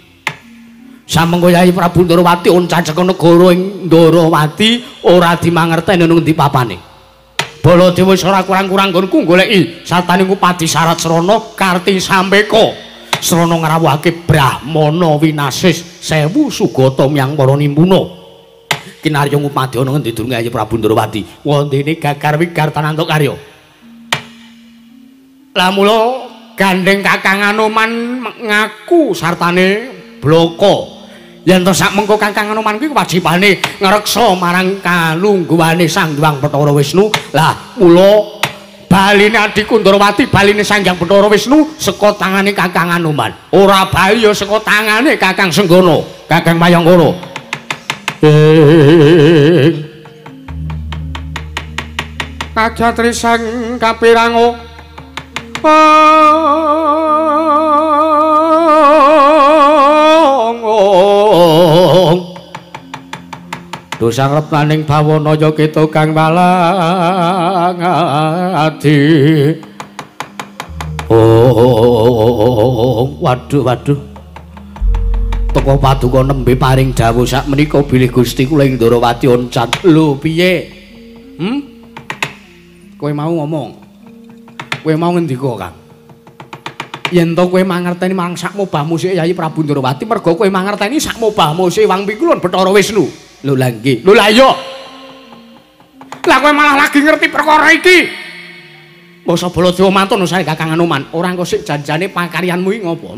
Samengko Yayi Prabu Ndarawati oncat saka negara ing Ndarawati ora dimangerteni nang endi papane. Baladewa wis ora kurang-kurang nggonku goleki sataning Pati Sarat Srana Karti Sampeka. Srana ngrawuhake Brahmana winasis 1000 sugata miyang para nimpuna. Kinarya ngupadi ana ngendi durung Yayi Prabu Ndarawati? Wondene Gagar Wigar Tanantuk Karya. Lah mula gandeng Kakang Anoman ngaku sartane Bloko. Yen to sak mengko Kakang Anoman kuwi kewajibane ngreksa marang kalungguhane Sang Hyang Bathara Wisnu. Lah mula baline adhiku Ndarawati, baline Sang Hyang Bathara Wisnu saka tangane Kakang Anoman. Ora bali ya saka tangane Kakang Senggana, Kakang Mayangkara. Kajatri sang kapirango Dosang repnaning bawana kita kang malang ati. Waduh. Teko paduka nembe paring dawuh sak menika bilih Gusti kula ing Ndarawati oncat. Lho piye? Kowe mau ngomong. Kowe mau ngendika, Kang? Yen to kowe mangerteni marang sak mobah musik Yayi Prabu Ndarawati merga kowe mangerteni sak mobah musik Wang Pikulun Bathara Wisnu. Lho lah nggih. Lho lah iya. Lah kowe malah lagi ngerti perkara iki. Basa Baladewa mantun usah Kakang Anoman. Ora engko sik janjane pakaryanmu iki ngopo?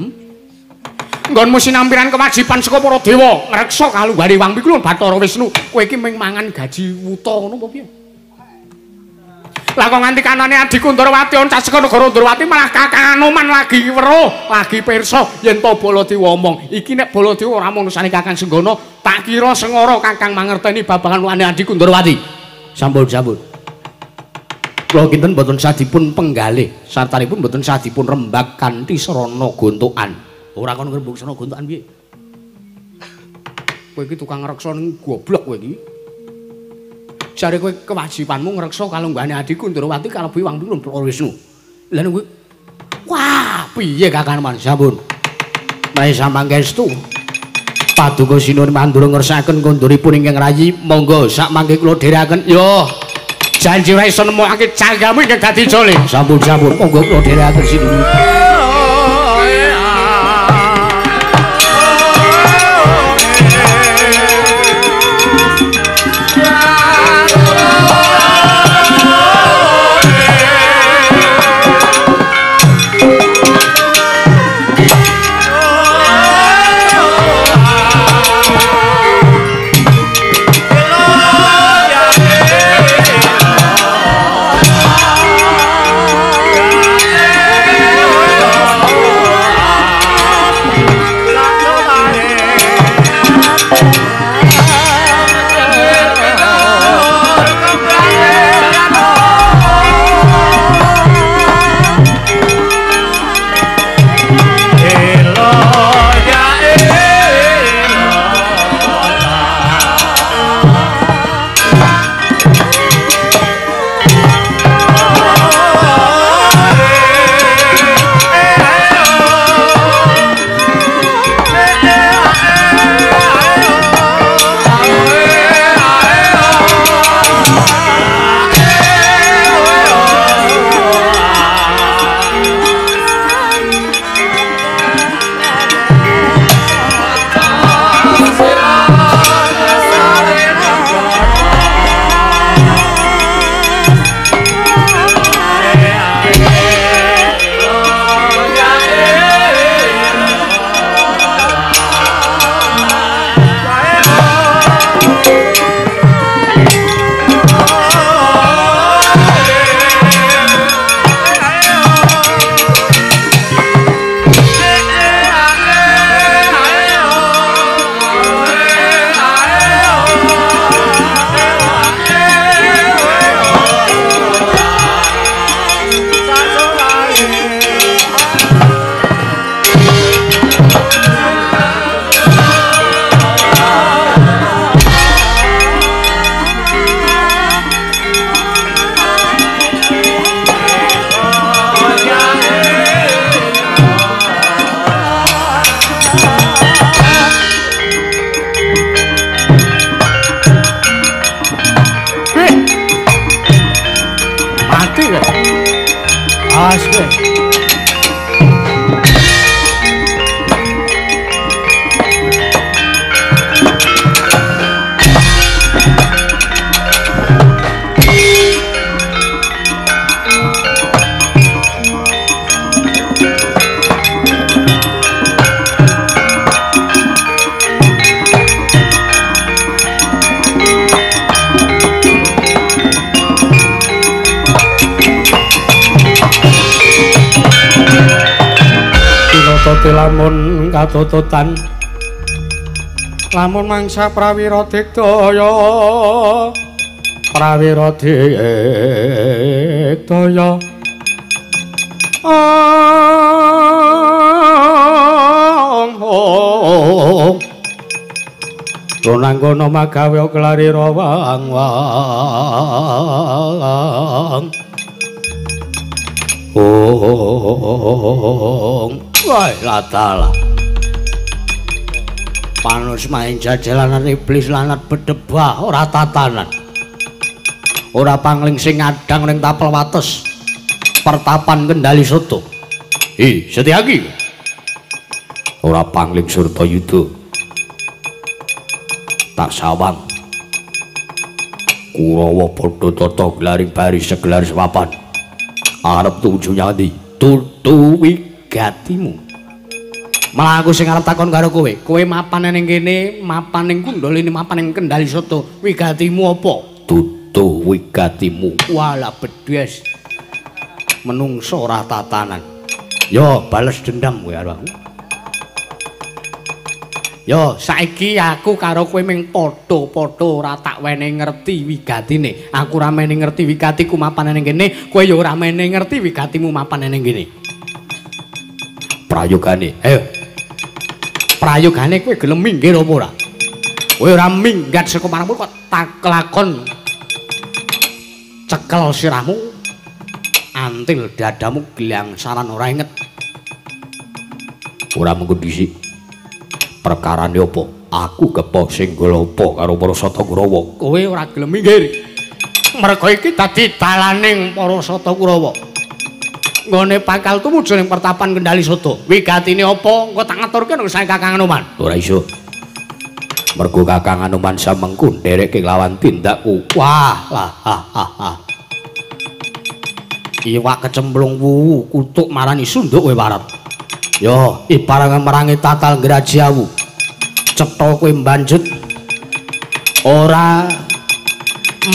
Nggonmu sinampiran kewajiban saka para dewa ngreksa kalunggane Wang Pikulun Bathara Wisnu. Kowe iki mung mangan gaji wuta ngono apa piye? Lah kok nganti kanane adhiku Ndarawati oncat saka negara Ndarawati malah Kakang Anoman lagi weruh, lagi pirsa yen to Baladewa omong. Iki nek Baladewa ora manusane Kakang Senggana, tak kira sengara Kakang mangerteni babagan wane adhiku Ndarawati. Sampun. Kula kinten boten sadipun penggalih, sartanipun boten sadipun rembag kanthi srana gontokan. Ora kon ngrembug srana gontokan piye? Kowe iki tukang ngreksa ning goblok kowe iki. Jare kowe kewajibanmu ngreksa kalunggane adhiku Ndarawati kalebu Wang Pikulun Bathara Wisnu. Lah kowe wah, piye Kakang Anoman? Sampun. Menawi sampun gestu paduka sinuwun mandura ngersakaken konduripun ingkang rayi, monggo sak mangke kula dherekaken. Yo. Janji ora iso nemokake canggamu ingkang dadi jole. Sampun. Monggo kula dherekaken sinuwun. Gusti lamun katututan lamun mangsa prawira digdaya prawira digdaya Ronanggono magawe kelari rawang wah latala panus main jajalanan iblis lanat bedebah ora tatanan ora pangling sing ngadang ning tapel wates pertapan Kendali Soto Setyaki ora pangling Surtayuda tak sawang Kurawa padha tata glaring baris segelaris papan arep tuju nyandi tutu wigatimu malah aku sing arep takon karo kowe mapan ning kene mapan ning Kundalini mapan ning Kendali Soto wigatimu apa tutu wigatimu wala bedhes menungso ora tatanan yo bales dendam kowe karo aku yo saiki aku karo kowe ming padha-padha ora tak wene ngerti wigatine aku ora mene ngerti wigatiku mapan ning kene kowe yo ora mene ngerti wigatimu mapan ning kene prayogane ayo prayogane kowe gelem minggir apa ora kowe ora minggat saka marangmu kok tak lakon cekel sirahmu antil dadamu gilang saran ora inget ora mengko dhisik perkarane apa aku kepo sing golopo karo para Sata Kurawa kowe ora gelem minggir merga iki dadi dalaning para Sata Kurawa nggone bakal tumuju ning pertapan Kendali Soto wigatine apa engko tak ngaturke nang sae Kakang Anoman ora iso mergo Kakang Anoman samengku ndereke lawan tindakku wah lah iwak kecemplung wuwu kutuk marani sunduk kowe warat yo iparangan merangi tatal Grajiawu cetha kowe mbanjut ora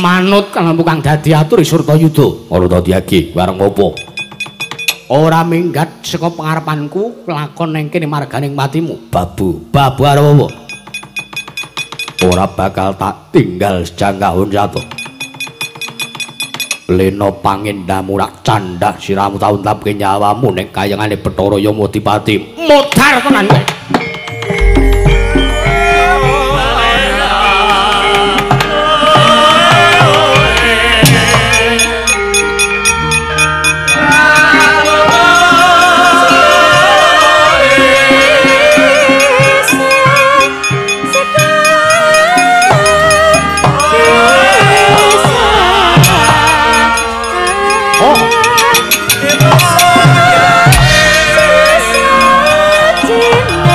manut kang dadi atur Surtayuda ora dadi agi wareng apa ora minggat saka pangarepanku lakon ning kene marganing matimu babu arep apa ora bakal tak tinggal sejangkahun jatuh Lena pangendamu rak candhak siramu taun tapke nyawamu ning kayangane Bathara Yamadipati modar tenan kowe Sesat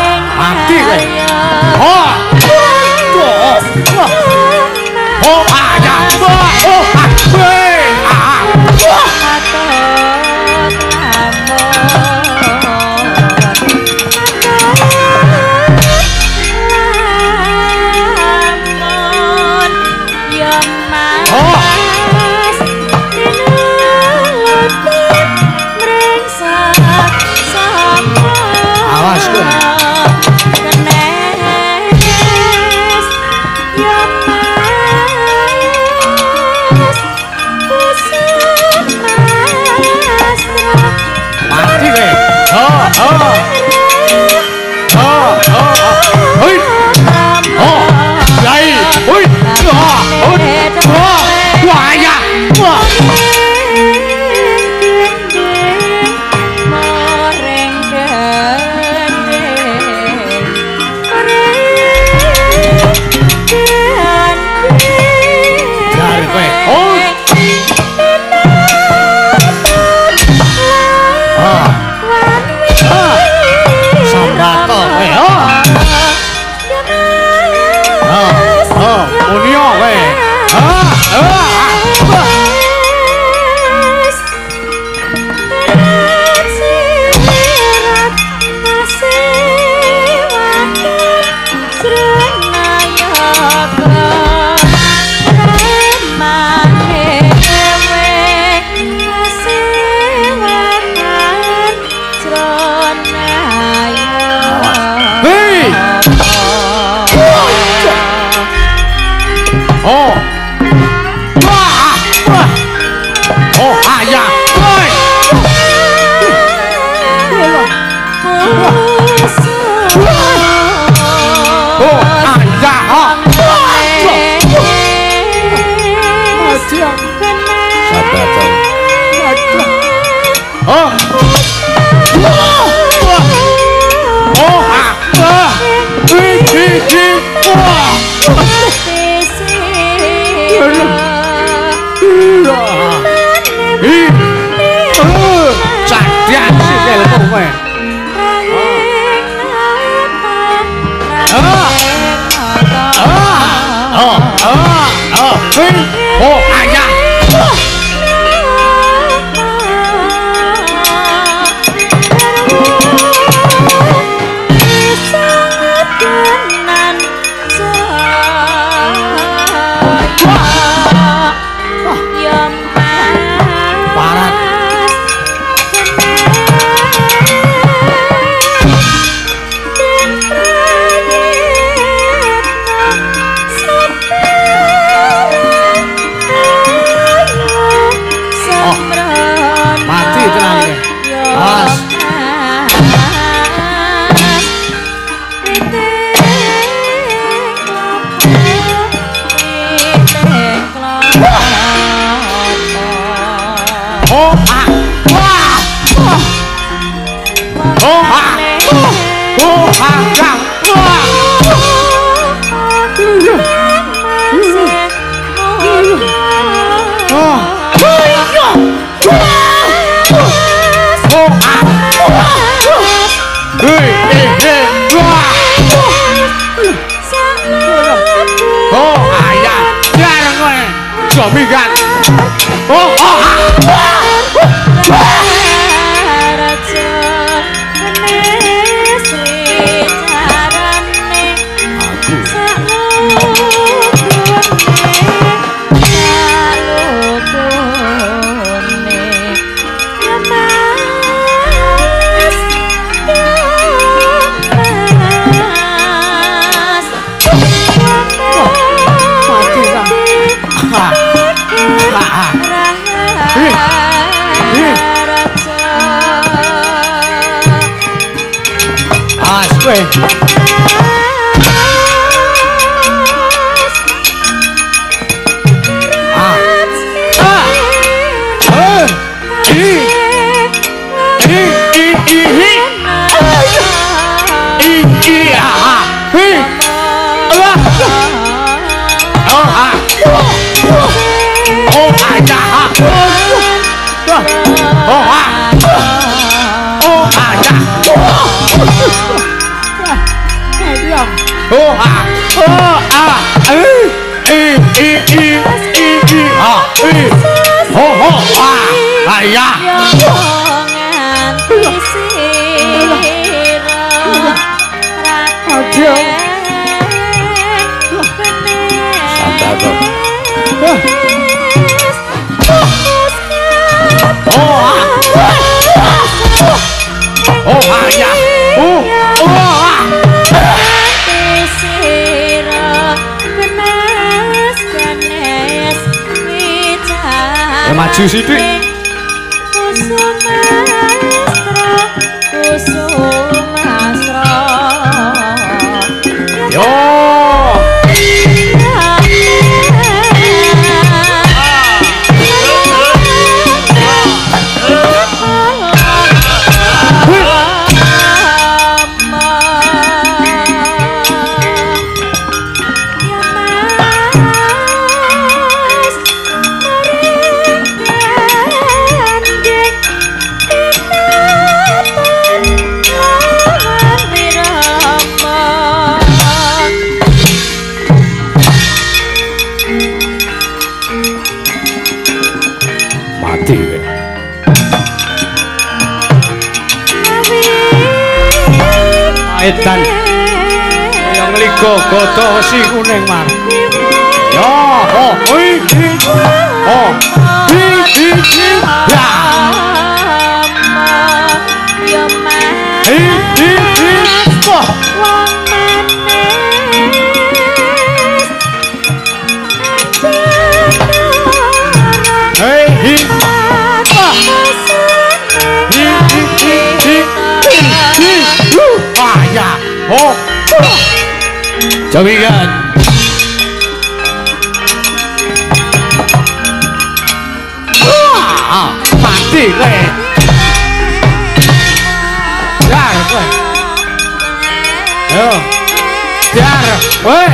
Maju sithik. Yo. Edan yang ligo godo wesi kuning man yo oh oi oh ya yo man wong manis hey ya oh Jawikan. Mati kowe. Dar kowe. Ayo. Dar, kowe.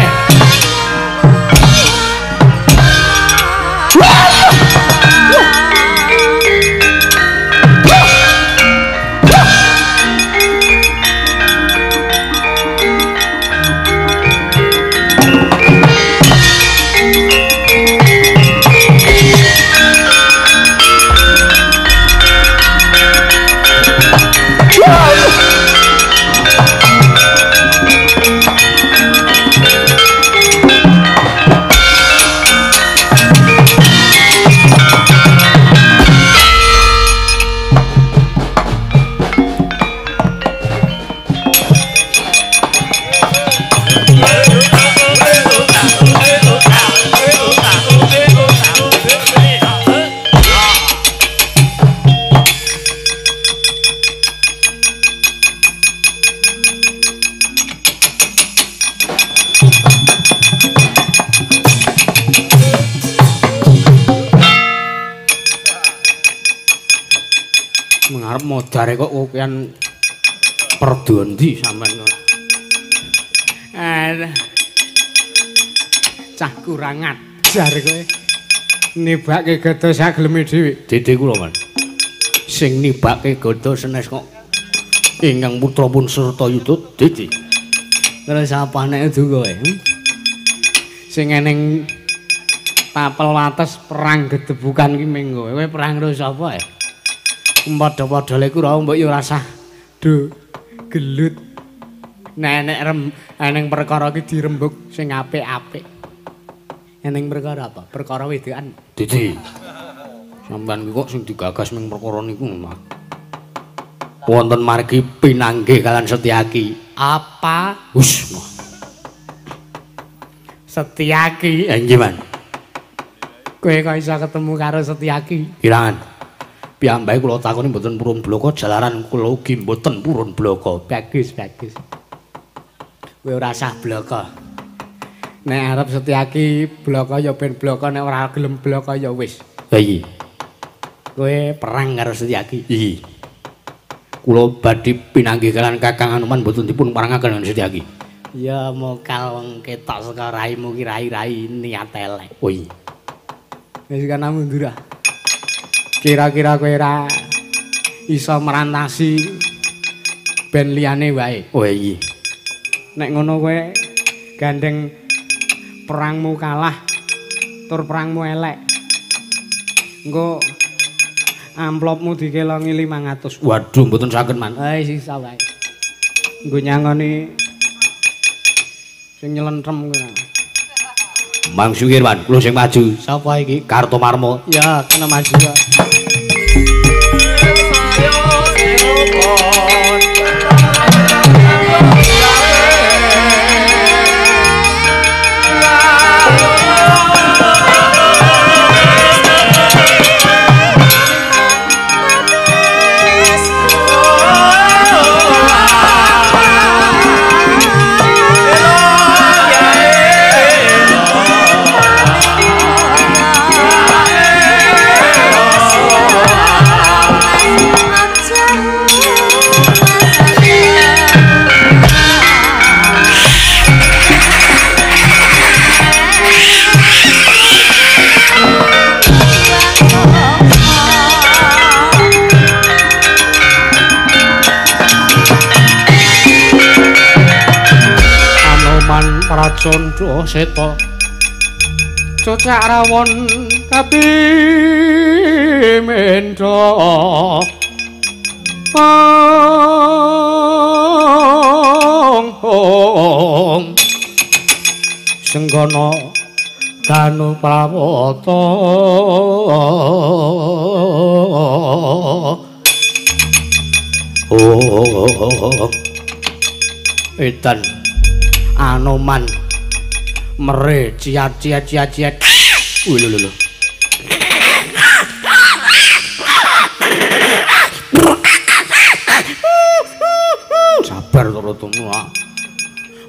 Modare kok kokean perdondi sampean. Cah kurang ajar kowe. Nibake gada sageleme dhewe. Dede kula, Man. Sing nibake gada senes kok ingkang putra pun serta yudha Dede. Terus apane donga kowe? Sing eneng tapel wates perang gedebukan ki mengko. Kowe perang karo sapa? Padha-padha lek ora mbok ya rasah do gelut. Nek eneng perkara ki dirembug sing apik-apik. Eneng perkara apa? Perkara wedokan. Didi. Sampeyan kok sing digagas ning perkara niku mah. Wonten margi pinanggih kalian Setyaki. Apa? Hus. Setyaki. Nggih, Man. Kowe kok iso ketemu karo Setyaki? Kirangan. Piyambake kula takoni mboten purun bloko jalaran kula ugi mboten purun bloko. Bagus. Kowe ora sah bloko. Nek arep Setyaki bloko ya ben bloko, nek ora gelem bloko ya wis. Ha iki. Kowe perang karo Setyaki. Iki. Kula badhe pinanggih kalian Kakang Anoman mboten dipun parangaken kalian Setyaki. Ya mokal wong ketok saka raimu ki rai-rai niat elek. Oh iya. Wis kana mundur ah. Kira-kira kowe ora iso merantasi ben liyane wae. Oh iya. Nek ngono kowe gandeng perangmu kalah tur perangmu elek. Engko amplopmu dikelongi 500. Waduh, mboten saged, Man. Sisa wae. Nggo nyangoni sing nyelentrem kuwi. Mang Sukirwan, kula sing maju. Sapa iki? Kartomarmo. Ya, kena maju. Pracandra seta cocak rawon kapimendha senggana danu prawata edan Anoman mere ciat. Lho. Sabar to Ratu.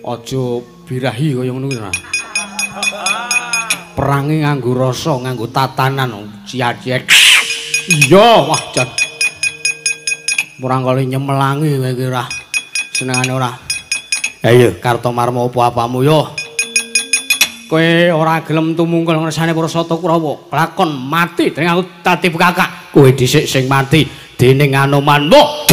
Aja birahi kaya ngono kuwi. Perange nganggo rasa, nganggo tatanan, ciacet. Iya, wah jan. Murang kali nyemelangi kowe iki ora senengane ora. Ayo, Kartomarma apa apamu yo? Kowe ora gelem tumungkul ngersane Prasata Kurawa. Lakon mati dening aku Tatip Kakak. Kowe dhisik sing mati dening Anomanmu.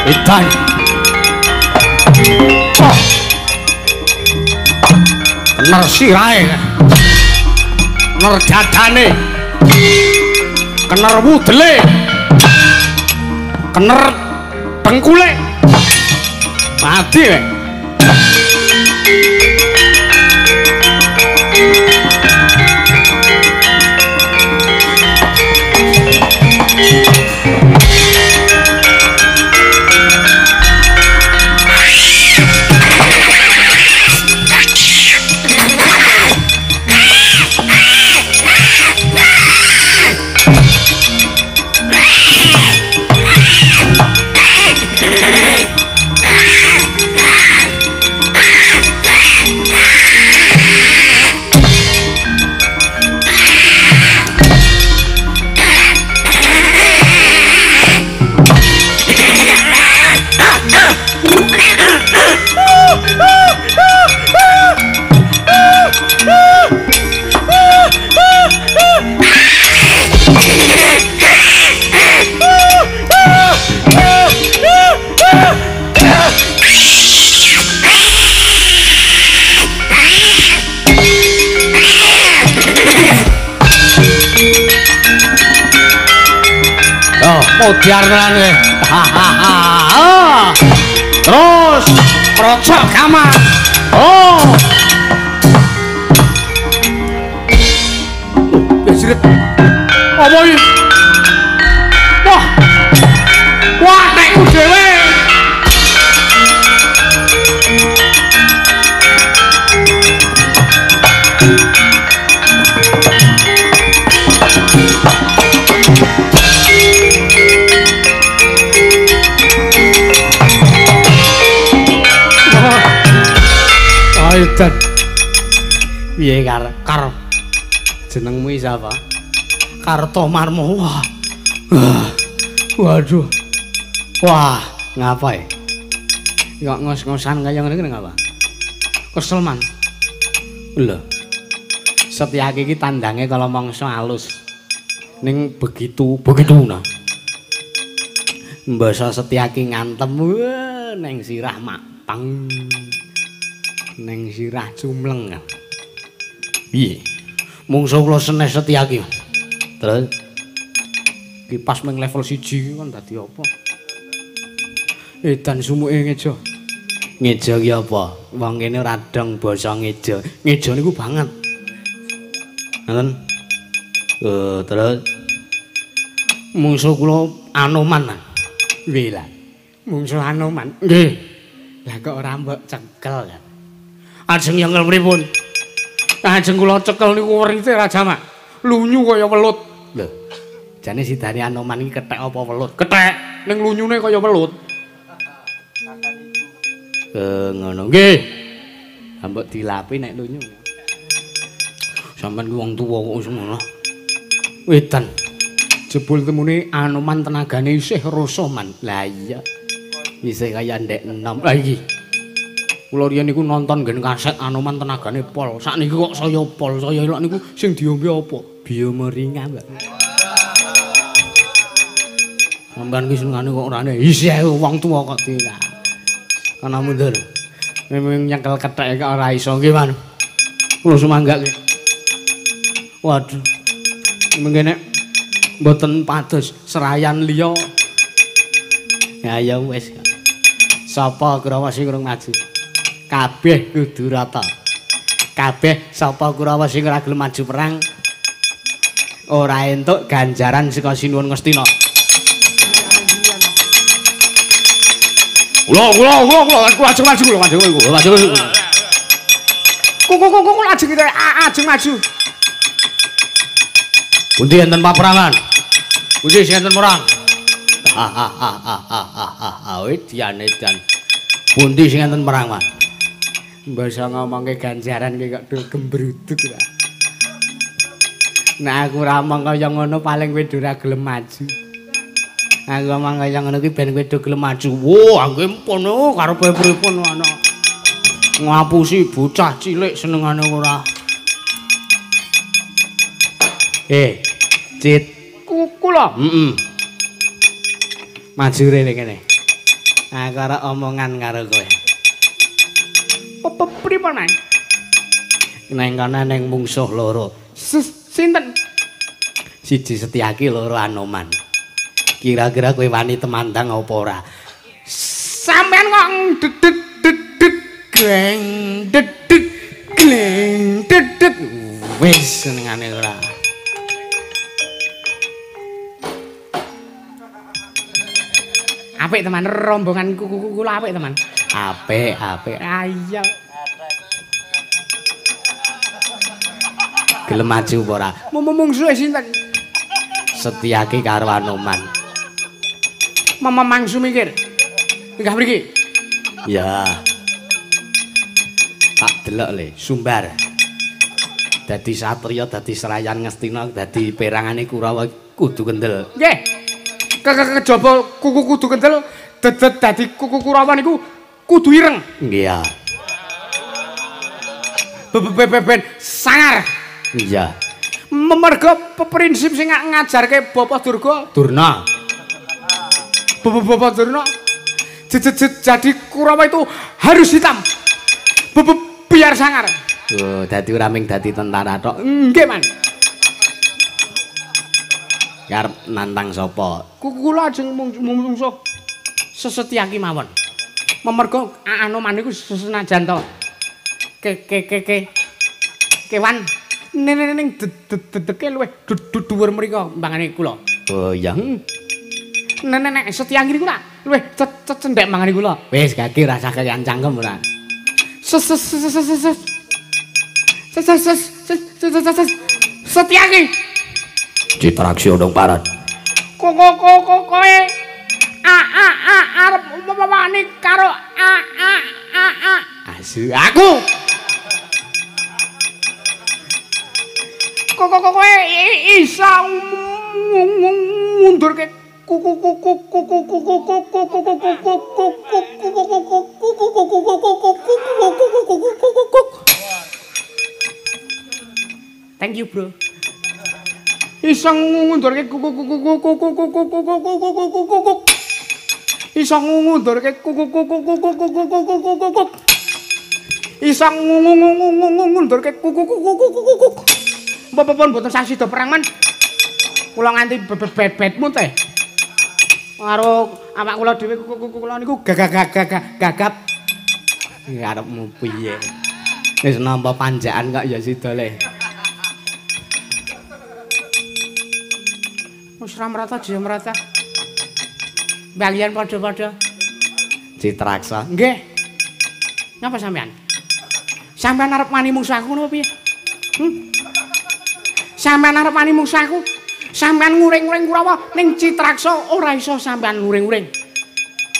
Edan. Kener sirahe. Kener dadane. Kener wudele. Kener tengkule. Mati kowe. Modiarnan terus krocok kamar. Oh besret apa iki? Wah wah tekku dhewe. Edan. Piye kar jenengmu sapa? Kartomarma. Wah. Waduh. Wah, ngapa ya? Kok ngos-ngosan kaya ngene ngapa? Kesel man. Lho. Setyaki iki tandange kala mangsa alus. Ning begitu nah. Mbasa Setyaki ngantem ning sirah mapang. Neng sirah cumleng. Piye? Mungsuh kula Senes Setyaki. Terus kipas meng level 1 kan dadi apa? Edan sumuke ngeja. Ngeja ki apa? Wong kene ora dong basa ngeja. Ngeja niku banget. Ngoten. Terus mungsuh kula Anoman. Nggih lah. Mungsuh Anoman. Nggih. Lah kok ora mbok cekel kan? Ajeng yang pripun? Ajeng kula cekel niku werite ra jamak. Lunyu kaya welut. Lho. Jane sidane Anoman iki kethek apa welut? Kethek. Ning lunyune kaya welut. Ngono nggih. Ambek dilapi nek lunyu. Sampeyan ku wong tuwa kok ngono. Wedan. Jebul temune Anoman tenagane isih rasa man. Lah iya. Isih kaya ndek enom. Lah iki. Kula riyen niku nonton nggen kaset Anoman tenagane pol. Sakniki kok saya pol, saya elok niku sing diombe apa? Biomoringa, Mbak. Sampeyan ki senengane kok ora ana. Isih wong tuwa kok tidak. Kana mundur. Memang nyekel kethek kok ora iso nggih, Man. Kula sumanggak ki. Waduh. Mengene mboten pados serayan liya. Ya wis. Sapa Kurawa sing urung maju? Kabeh kudu rata. Kabeh sapa Kurawa sing ora gelem maju perang ora entuk ganjaran saka Sinuwun Ngastina. Kula ajeng maju kula ajeng maju. Kok ajeng kita ajeng maju. Pundi enten paperangan? Pundi sing enten perang? Diane dan pundi sing enten perang, Man? Mbasa ngomongke ganjaran ki kok do gembruduk ta. Nek aku ora omong kaya ngono paling kowe ora gelem maju. Aku omong kaya ngono ki ben kowe do gelem maju. Wo, angge mpun karepe pripun ana. Ngapusi bocah cilik senengane ora. Cit. Kula. Maju rene kene. Aku arep omongan karo kowe. Pripun nang? Neng kana neng mungsuh loro. Sinten? Siji Setyaki, loro Anoman. Kira-kira kowe wani temandang apa ora? Sampeyan kok dedet gleng dedet gleng dedet. Wis senengane ora. Apik teman, rombongan kula apik teman. Apik. Ayo. Gelem maju apa ora? Mungsuhe sinten? Setyaki karo Anoman. Mangsu mikir. Enggak mriki. Ya. Tak delok le, Sumbar. Dadi satriya, dadi serayan Ngastina, dadi perangane Kurawa kudu kendel. Nggih. Kejaba kuku kudu kendel, dedet dadi kuku Kurawa niku kudu ireng. Iya. Ben sangar. Iya. Merga prinsip sing ngajarke Bapak Durna. Bapak Durna. Jadi Kurawa itu harus hitam. Biar sangar. Oh, dadi ora ming dadi tentara tok. Nggih, Man. Arep nantang sapa? Kula ajeng mungsuh Setyaki mawon. Memerga Anoman niku senajan to. Kewan ning dedeke luwih dhuwur mriko mbangane kula. Oh iya. Nek Setyaki niku luwih cendhek mbangane kula. Wis gage rasa kalian cangkem ora. Setyaki. Citraksya dong parat. Kowe arep wani karo asu aku. Kowe isa mundurke Thank you, bro. Isang ngundurke isang ngundurke isang ngundurke Bapak mboten sasi do perang man. Kula nganti bebetmu teh. Karo awak kula dhewe kula niku gagap. Arepmu piye? Wis nampa panjakan kok ya sida le. Wis ra merata aja merata. Balian padha-padha. Citraksa. Nggih. Napa sampean? Sampean arep wani musuh aku napa piye? Sampean arep wani musuh aku? Sampean nguring-nguring Kurawa ning Citraksa ora iso sampean nguring-nguring.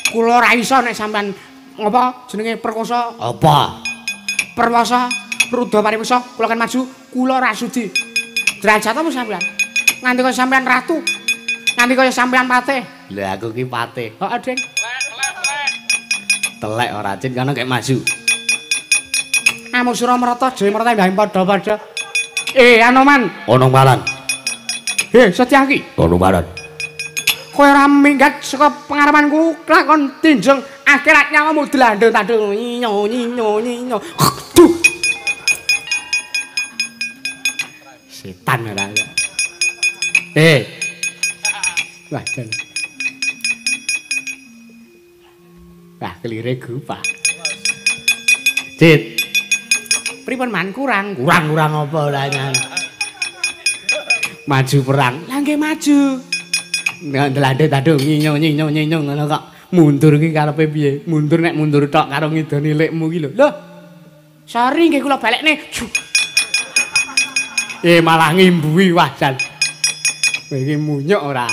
Kula ora iso nek sampean ngapa jenenge perkosa? Apa? Perwasa, Rudha Pariwasa, kula kan maju, kula ora sudi. Derajat apa sampean? Nganti kok sampean ratu, Nganti kaya sampean patih. Lah aku ki patih. Heeh, Ding. Telek ora Cin kono kek maju. Amu Suramarta Jaya Marta mbah padha-padha. Anoman. Ono malan. Setyaki. Ono malan. Kowe ora minggat saka pengarepanku lakon tinjeng akhirat nyawamu dlandel-tandel nyinyo. Duh. Setan ora. Wah, jan. Wah, kelire gupak. Dit. Pripun man kurang apa ora nyan. Maju perang. Lah nggih maju. Ndlandhe-tandhe nyinyo ngono kok. Mundur ki karepe piye? Mundur nek mundur tok karo ngidoni lekmu ki lho. Loh. Sorry nggih kula balekne. Malah ngimbuhi wah jan. Kowe iki munyuk ora?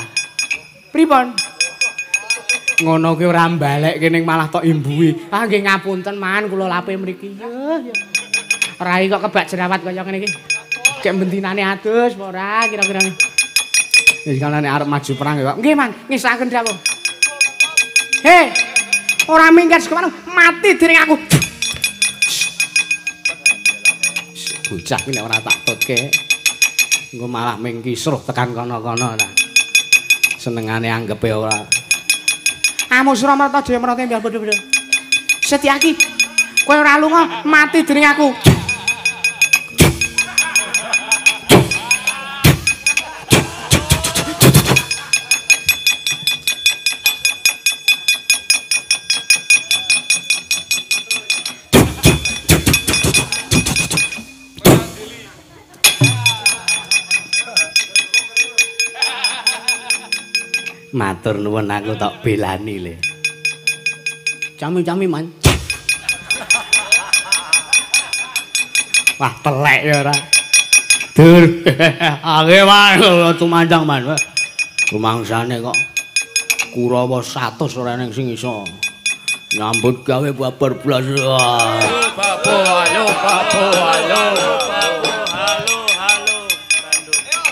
Pripun? Ngono ki ora mbalekke ning malah tok imbuhi. Ah nggih ngapunten man kula lape mriki. Ya. Rai kok kebak jerawat kaya ngene iki. Kek bentinane adus apa ora kira-kira. Wis kana nek arep maju perang kok. Nggih, Man, ngesakaken dawuh. Ora minggat saka mati dening aku. Bocah iki nek ora tak tutke. Engko malah ming kisruh tekan kono-kono ta. Senengane anggepe ora. Amu Suramarta Jaya Marta mbah padha-padha. Setyaki. Kowe ora lunga mati dening aku. Matur nuwun aku tak belani le. Cami-cami man. Wah telek ya ora. Dur. Age man tumandang man. Rumangsane kok Kurawa 100 ora ning sing iso nyambut gawe babar blas. Halo.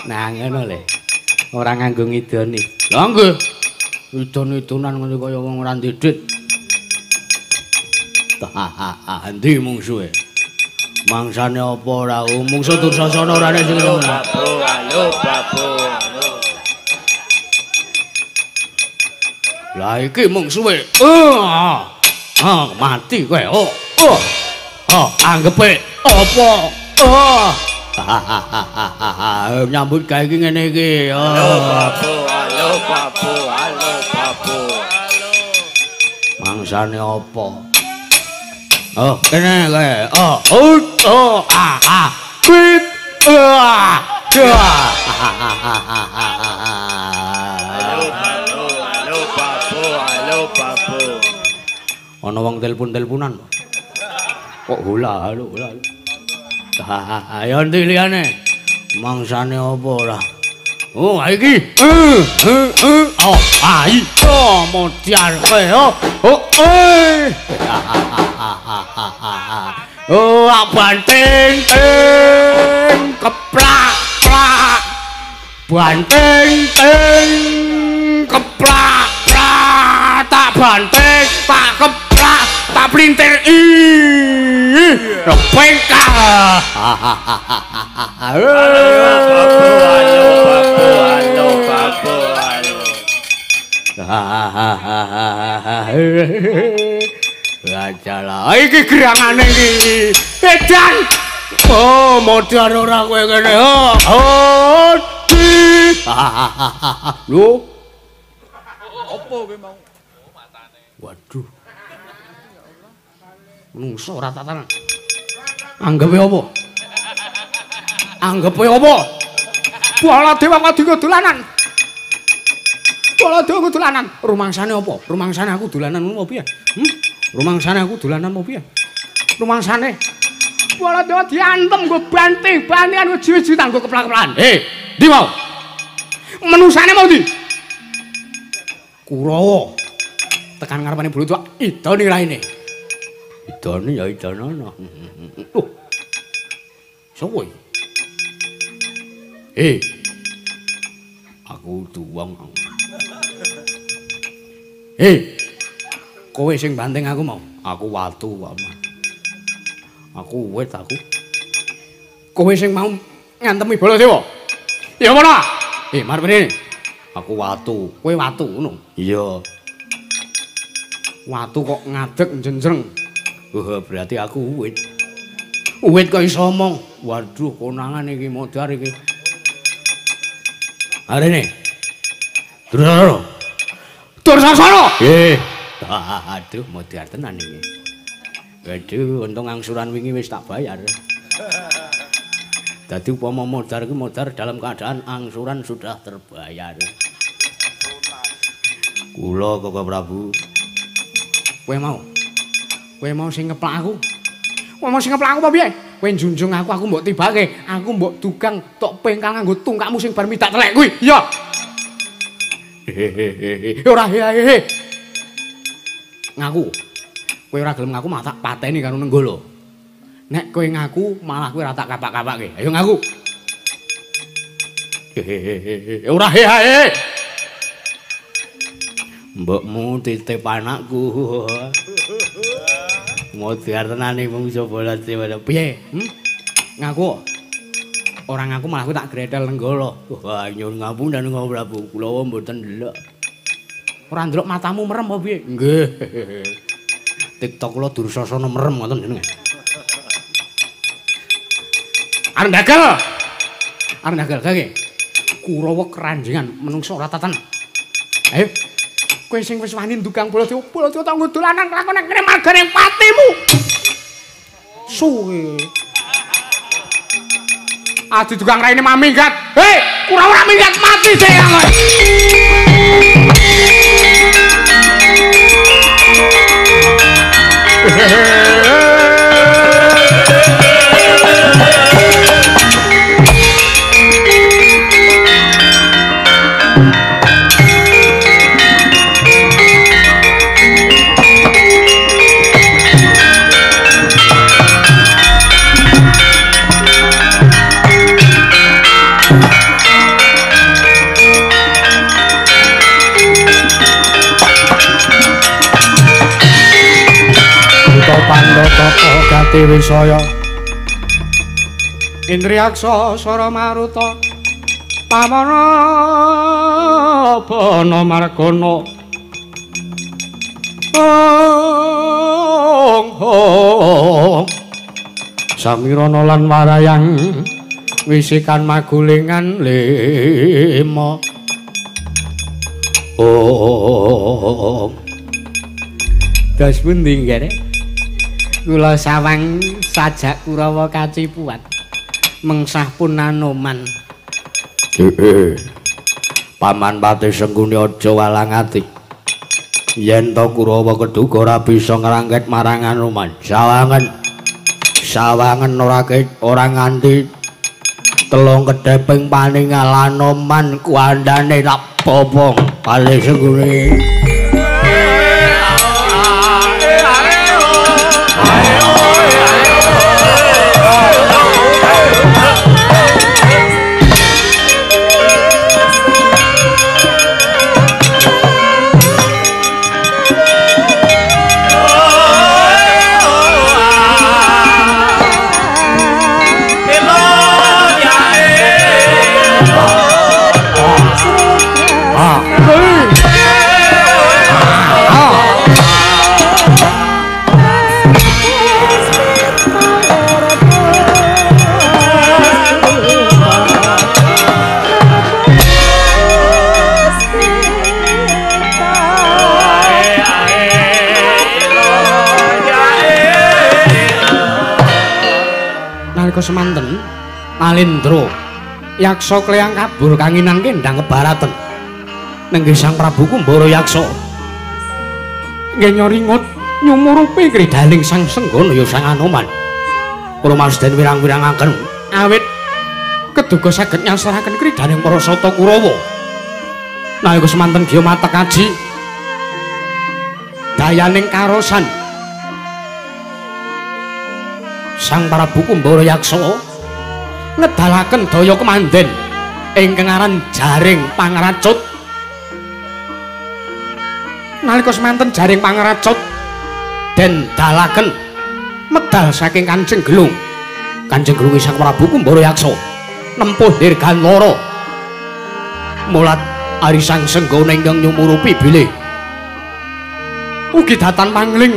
Nah ngono le. Ora nganggo ngidoni. Lah nggih. Idon-idonan ngene kaya wong ora ndidit. Endi mungsuhe? Mangsane apa ora? Mungsuh Dursasana ora nek sing ngono. Halo. Lah iki mungsuhe. Mati kowe. Anggepe apa? Nyambut gawe iki ngene iki. Halo Bapu. Mangsane apa? Kene kowe. Quit. Halo Bapu. Ana wong telepon-teleponan. Kok halo. Ayo ndi liyane. Mangsane apa ora? Iki. Ai. Modar kowe. Banting keplak. Banting keplak. Tak banting, tak keplak, tak plintir. Repengka. Halo Bapu. Wajalah iki gerangane iki. Edan. Modar ora kowe kene. Lho. Apa kowe mau? Waduh. Nungso ora tatanan. Anggepe apa? Baladewa kok dolanan. Rumangsane apa? Rumangsane aku dolanan apa piye? Rumangsane aku dolanan apa piye? Rumangsane Baladewa diantem nggo banting-bantingan uji-uji tanggo keplak-keplakan. Ndi mau? Menusane mau ndi? Kurawa. Tekan ngarepane bulu tuwa idone raine. Idone ya idonono. Sopo iki? Aku tuwang. Kowe sing banting aku mau. Aku watu kok. Aku wit aku. Kowe sing mau ngantemi Baladewa. Ya mana? Marep rene. Aku watu, kowe watu ngono. Iya. Watu kok ngadeg njenjreng. Berarti aku uwit. Uwit kok iso omong. Waduh, konangan iki modar iki. Arene. Durasana. Durasana. Aduh, modar tenan iki. Waduh, untung angsuran wingi wis tak bayar. Dadi upama modar iki modar dalam keadaan angsuran sudah terbayar. Kula Kakang Prabu. Kowe mau sing ngeplak aku. Kowe mau sing ngeplak aku apa piye? Kowe njunjung aku mbok tibake. Aku mbok dugang tok pengkal nganggo tungkakmu sing bar midak telek kuwi. Iya. Ora hehe. Ngaku. Kowe ora gelem ngaku malah tak pateni karo Nenggala. Nek kowe ngaku malah kowe ora tak kapak-kapake. Ayo ngaku. Ora hehe. Mbokmu titip anakku. Modar tenan iki mung Baladewa. Piye? Ngaku. Ora ngaku malah kowe tak gretel Nenggala. Wah, nyuwun ngapunten Kakang Prabu. Kula mboten ndelok. Ora ndelok matamu merem apa piye? Nggih. TikTok kula Dursasana merem ngoten jenenge. Arep dagal kage. Kurawa keranjengan menungso ora tatan. Ayo. Kowe sing wis wani ndukang Baladewa tak ngudulanan lakon kene margane patimu. Suwe. Adi tukang raine maminggat. Kura-kura minggat mati saya kok. Pandhapa Gati Wisaya Indriyaksa Sara Maruta Pamana Bana Margana Samirana lan Warayang Wisikan Magulingan lima Das pundi kene kula sawang sajak Kurawa kacipuat mengsah pun Anoman. Paman Pati Sengguni aja walang ati. Yen to Kurawa keduga ora bisa ngrangket marang Anoman. Sawangen ora nganti telung kedheping paningal Anoman kuandane tak bobong Pati Sengguni. Semanten Malindra yaksa kleyang kabur kanginan kendang kebaraten nenggih Sang Prabu Kumbara yaksa nggih nyoringut nyumurupi kridaling Sang Senggana ya Sang Anoman kula masten wirang-wirangaken awit keduga saged nyasaraken kridaning para sata Kurawa nalika semanten Giya Matek Aji dayaning karosan Sang Prabu Kumbara yaksa ngedalaken daya kemanden ingkang aran Jaring Pangracut nalika semanten jaring pangracut den dalaken medal saking Kanjeng Gelung. Kanjeng Gelung Sang Prabu Kumbara Yaksa nempuh dirgantara mulat Arisang Senggana ingkang nyumurupi bilih. Ugi datan pangling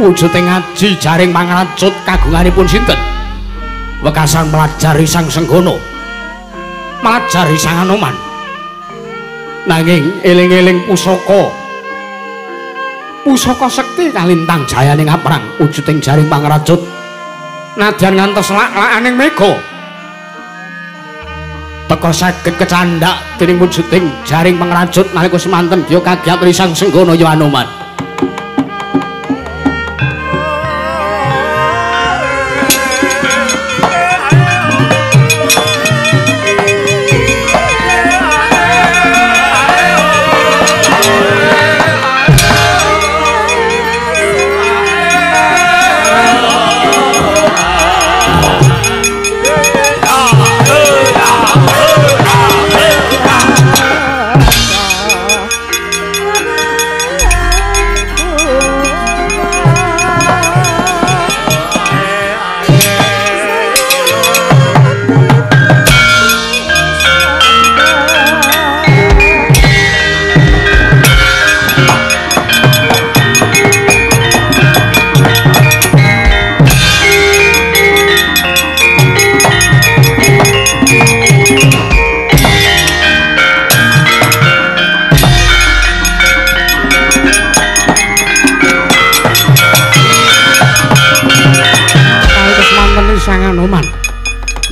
wujuding ngaji jaring pangracut kagunganipun sinten? Wekasan melajari Sang Senggana, melajari Sang Anoman. Nanging eling-eling pusaka sekti kalintang jayaning aprang wujuding jaring pangracut nadyan ngantos lak-lakaning mega teka saged kecandhak dening wujuding jaring pangracut nalika semanten ya kagiat Sang Senggana ya Anoman.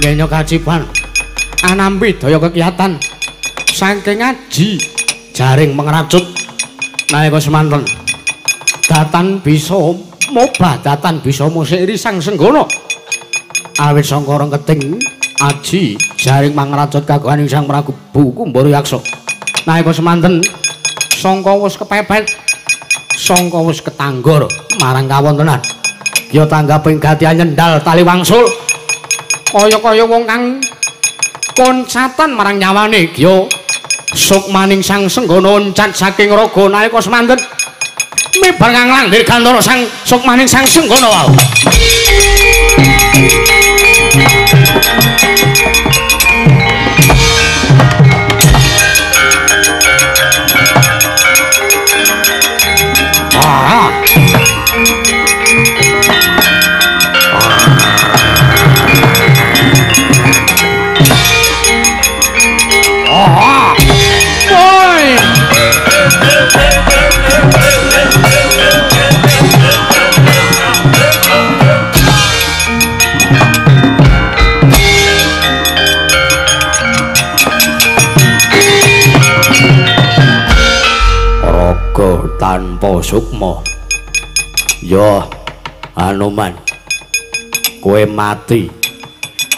Ngenya kacipan anampi daya kekiyatan saking ngaji jaring pangracut nalika semanten datan bisa mobah datan bisa musiri Sang Senggana awit sangka keting aji jaring pangracut kagunganing Sang Prabu Kumbara Yaksa nalika semanten sangka wis kepepet sangka wis ketanggor marang kawontenan ya tanggaping gatihan nyendal tali wangsul kaya-kaya wong kang koncatan marang nyawane ya sukmaning Sang Senggana oncat saking raga nalika semanten mebar nganglang dirgantara sang sukmaning Sang Senggana wau. Tanpa sukma ya Anoman kowe mati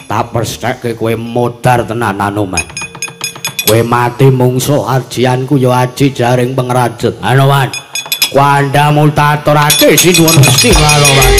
tak perstekke kowe modar tenan Anoman kowe mati mungsuh ajianku ya aji jaring pangracut Anoman kandhamu taturake sinuwun Gusti Laloman.